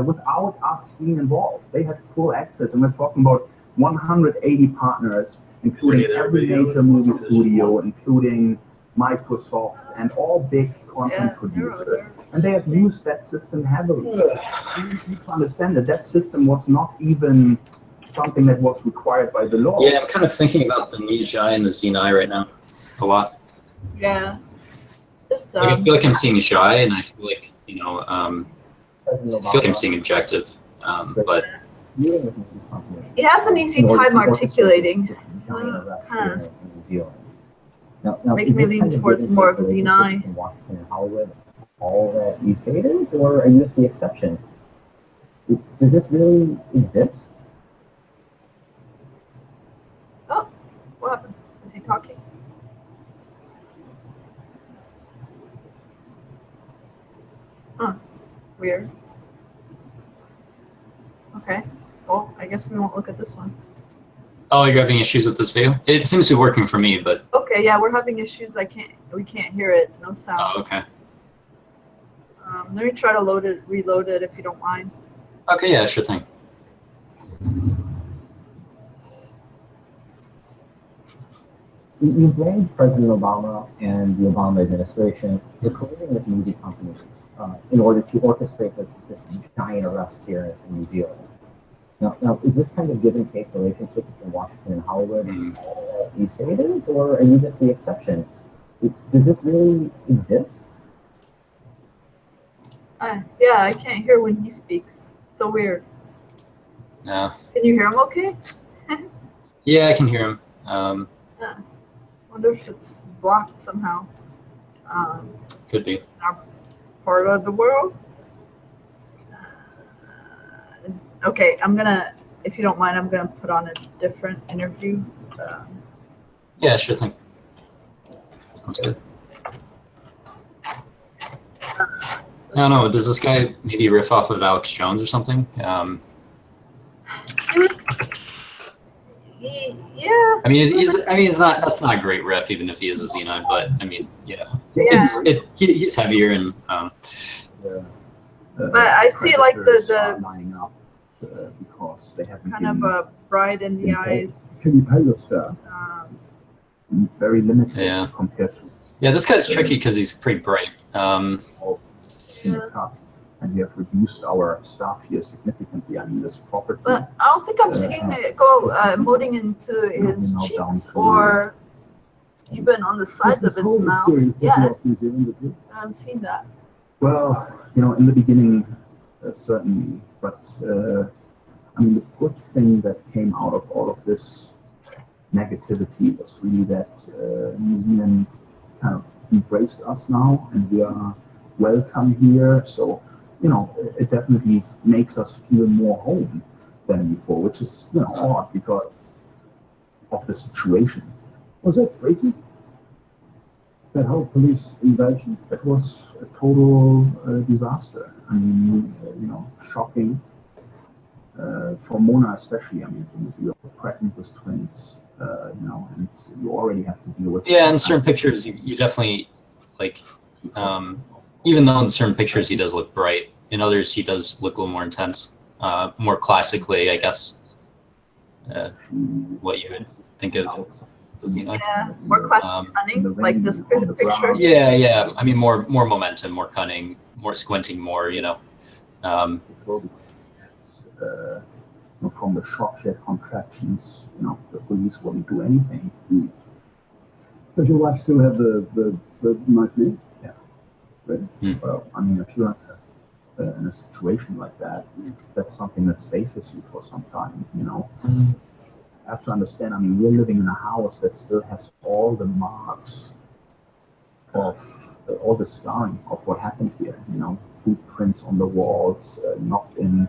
without us being involved. They had full access, and we're talking about 180 partners, including every major movie studio, including Microsoft, and all big content producers. And they have used that system heavily. You need to understand that that system was not even something that was required by the law. Yeah, I'm kind of thinking about the Nijai and the Xenai right now a lot. Yeah. Just, like, I feel like I'm seeing Shy, and I feel like, I feel like I'm seeing Objective, but he has an easy time articulating. Making me lean towards more of a Xenai. In Hollywood, all that you say it is, or are you just the exception? Does this really exist? Oh, what happened? Is he talking? Huh. Weird. Okay. Well, I guess we won't look at this one. Oh, you're having issues with this video? It seems to be working for me, but... Okay, yeah, we're having issues. We can't hear it. No sound. Oh, okay. Let me try to reload it if you don't mind. Okay, yeah, sure thing. You blamed President Obama and the Obama administration for colluding with movie companies in order to orchestrate this giant arrest here in New Zealand. Now, is this kind of give and take relationship between Washington and Hollywood you say it is, or are you just the exception? Does this really exist? Yeah, I can't hear when he speaks. So weird. Yeah. Can you hear him okay? Yeah, I can hear him. Yeah. Wonder if it's blocked somehow. Could be. In our part of the world. Okay, if you don't mind, I'm gonna put on a different interview. Yeah, sure thing. Sounds good. I don't know. Does this guy maybe riff off of Alex Jones or something? Yeah. I mean, it's not. That's not a great riff, even if he is a Xenon. But I mean, yeah. He's heavier and. But I see like the lining up because they haven't kind of a bright in the eyes. Very limited compared to. Yeah, this guy's tricky because he's pretty bright. And we have reduced our staff here significantly. I mean, this property. But I don't think I've seen it go emoting into his cheeks or even on the sides of his mouth. Yeah, I haven't seen that. Well, in the beginning, certainly, but I mean, the good thing that came out of all of this negativity was really that New Zealand kind of embraced us now, and we are welcome here. So, it definitely makes us feel more home than before, which is, odd because of the situation. Was that freaky? That whole police invasion? That was a total disaster. I mean, shocking. For Mona especially, I mean, you're pregnant with twins, and you already have to deal with. Yeah, in certain pictures, you definitely, like, even though in certain pictures he does look bright, in others he does look a little more intense, more classically, I guess, what you would think of. Yeah, more classic cunning, like this picture. Yeah. I mean, more momentum, more cunning, more squinting, more, From the shock shed contractions, the police wouldn't do anything. Does your wife still have the nightmares? Yeah. Right. Well, I mean, if you're in a situation like that, that's something that stays with you for some time, You have to understand, I mean, we're living in a house that still has all the marks of all the scarring of what happened here, footprints on the walls, knocked in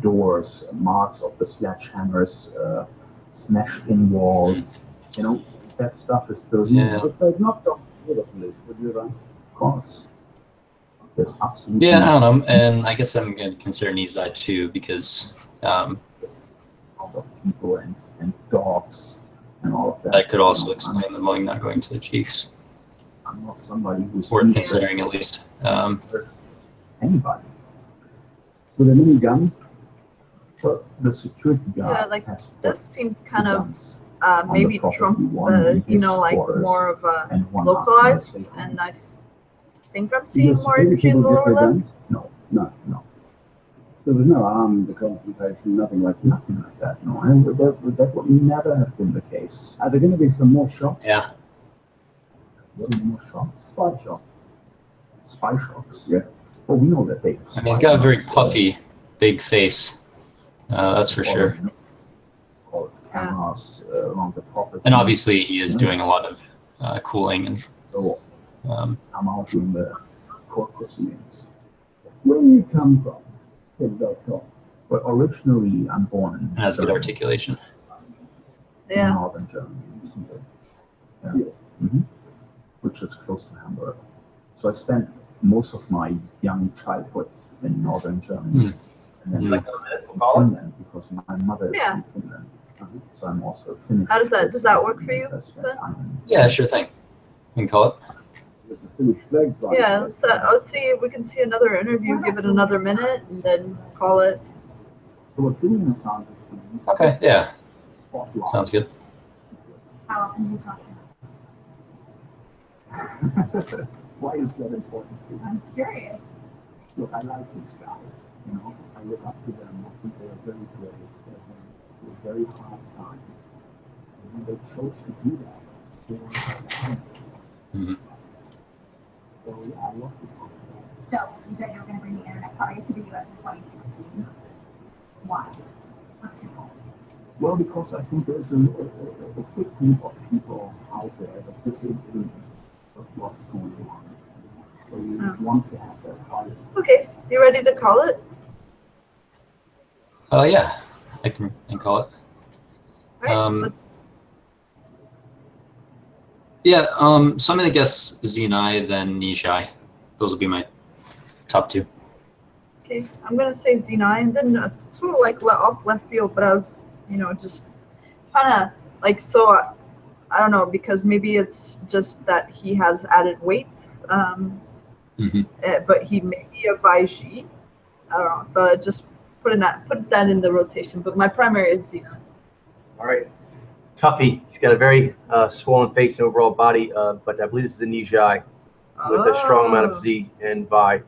doors, marks of the sledgehammers, smashed in walls, that stuff is still here. Yeah. But they've knocked off the police, would you think? Of course. There's absolutely. Yeah, I don't know, and I guess I'm going to consider Nizai too, because of people and dogs and all of that. That could also explain the mowing not going to the Chiefs. I'm not somebody who's worth considering, at least. Anybody. Were there many guns? Well, the security guard. Yeah, like has this seems kind of on maybe the Trump, property, like quarters, more of a and one localized, outside and I think I'm seeing Did more the energy in the people get lower their left. guns? No, There was no armed confrontation, nothing like that. nothing like that. No, and that would never have been the case. Are there going to be some more shots? Yeah. What are more shots? Spy shots. Spy shots. Yeah. Well, we know that they. I mean, he's got a very puffy, big face. That's for sure. Cameras around the property. And obviously, he is doing a lot of cooling and. So, I'm out doing the court proceedings. Where do you come from? But originally, I'm born in. Has good Germany, articulation. Yeah. northern Germany. Which is close to Hamburg. So I spent most of my young childhood in northern Germany. And then Like in Finland, because my mother is Yeah. from Finland. So I'm also Finnish. How does that work for you, I spent Ben? time in- Yeah, sure thing. You can call it. With the Finnish flag flying. Yeah, let's see if we can see another interview, give it another minute, and then call it. So what Julian Assange is doing. Okay, yeah. Sounds good. How often do you talk to him? Why is that important to you? I'm curious. Look, I like these guys. You know, I look up to them. I think they are very brave. They're going through a very hard time. And they chose to do that. They want to have Mhm. So yeah, I love to talk to them. So, you said you were going to bring the internet party to the US in 2016. Why? What's your goal? Well, because I think there's a big group of people out there that disagree with what's going on. They want to have that party. Okay, you ready to call it? Yeah, I can call it. All right. Yeah, so I'm gonna guess Zenai, then Nijai. Those will be my top two. Okay, I'm gonna say Z9, and then sort of like off left field, but I was, just kind of like, so I don't know, because maybe it's just that he has added weight, but he may be a Baiji. I don't know, so I just put that in the rotation, but my primary is Z9. All right. Tuffy. He's got a very swollen face and overall body, but I believe this is a Nijai with a strong amount of Z and Vi.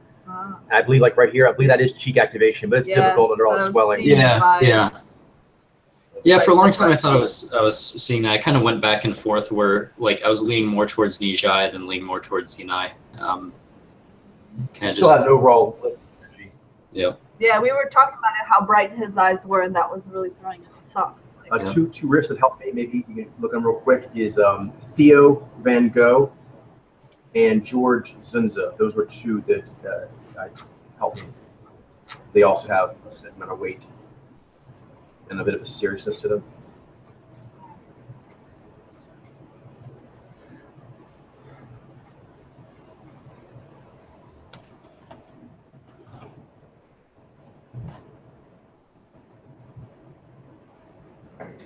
I believe, like right here, I believe that is cheek activation, but it's difficult under all the swelling. Yeah. For a long time, I thought I was seeing that. I kind of went back and forth, where like I was leaning more towards Nijai, then leaning more towards Zenai. Still has an overall energy. Yeah. Yeah, we were talking about it, how bright his eyes were, and that was really throwing us off. Two riffs that helped me, maybe you can look at them real quick, is Theo Van Gogh and George Zunza. Those were two that helped me. They also have a certain amount of weight and a bit of a seriousness to them.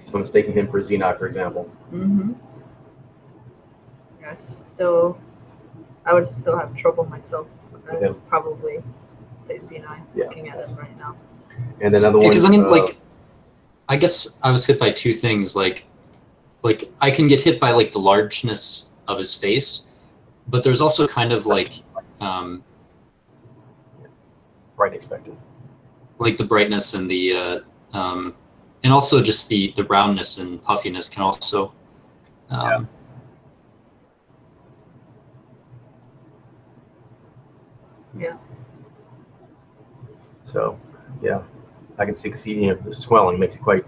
So mistaking him for Zenai, for example. I would still have trouble myself. I would probably say Zenai, looking at it right now. And another one. Because I mean, I guess I was hit by two things. Like I can get hit by like the largeness of his face, but there's also kind of like bright expected. Like the brightness and the and also just the roundness and puffiness can also So, yeah, I can see the swelling makes it quite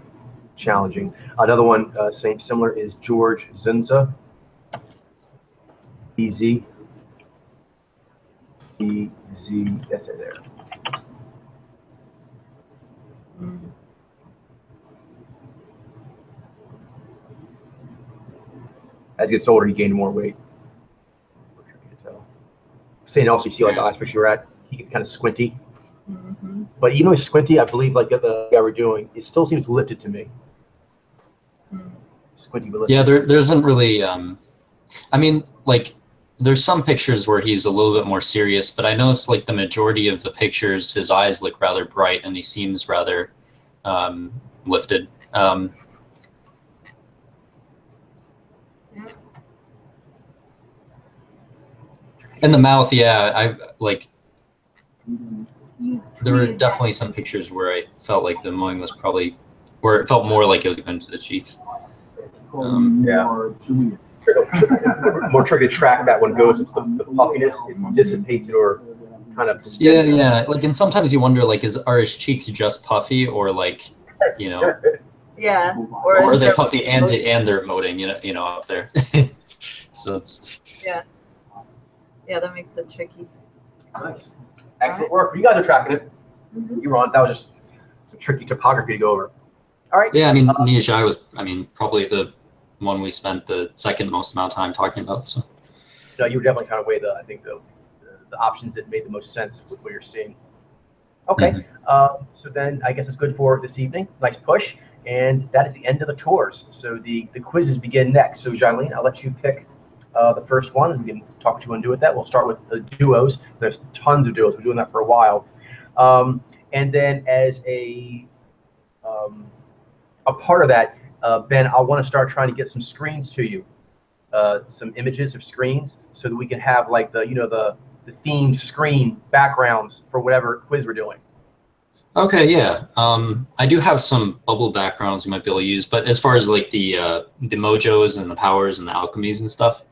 challenging. Another one, similar, is George Zunza. EZ. That's it there. As he gets older, he gained more weight. Saying also, you see like the last picture you're at, he gets kind of squinty. But even though he's squinty, I believe like the guy we're doing, it still seems lifted to me. Squinty but lifted. Yeah, there isn't really. I mean, like there's some pictures where he's a little bit more serious, but I noticed like the majority of the pictures, his eyes look rather bright and he seems rather lifted. In the mouth, yeah, I like. There were definitely some pictures where I felt like the mowing was probably, where it felt more like it was going to the cheeks. More tricky to track that when it goes into the puffiness, it dissipates it or kind of distends it. Yeah. Like, and sometimes you wonder, like, are his cheeks just puffy, or like, Yeah. Or are they puffy and they're emoting, up there? So it's. Yeah, that makes it tricky. Nice. Excellent work. You guys are tracking it. You're on. That was just some tricky topography to go over. All right. Yeah, I mean, Nijai was, probably the one we spent the second most amount of time talking about. So. No, you were definitely kind of weigh the options that made the most sense with what you're seeing. Okay. So then I guess it's good for this evening. Nice push. And that is the end of the tours. So the quizzes begin next. So Jailene, I'll let you pick the first one, and we can talk what you want to do with that. We'll start with the duos. There's tons of duos. We're doing that for a while. And then as a a part of that, Ben, I want to start trying to get some screens to you, some images of screens, so that we can have like the themed screen backgrounds for whatever quiz we're doing. Okay, yeah. I do have some bubble backgrounds you might be able to use, but as far as like the mojos and the powers and the alchemies and stuff.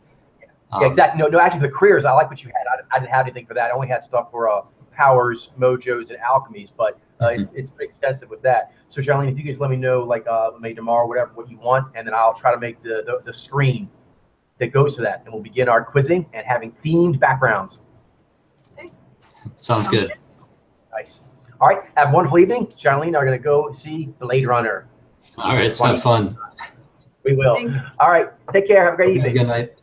Yeah, exactly. No, actually, the careers, I like what you had. I didn't have anything for that. I only had stuff for powers, mojos, and alchemies, but it's pretty extensive with that. So, Charlene, if you could just let me know, like maybe tomorrow, whatever, what you want, and then I'll try to make the screen that goes to that, and we'll begin our quizzing and having themed backgrounds. Sounds good. Nice. All right, have a wonderful evening. Charlene and I are going to go see Blade Runner. All right, have fun. We will. Thanks. All right, take care. Have a great evening. Good night.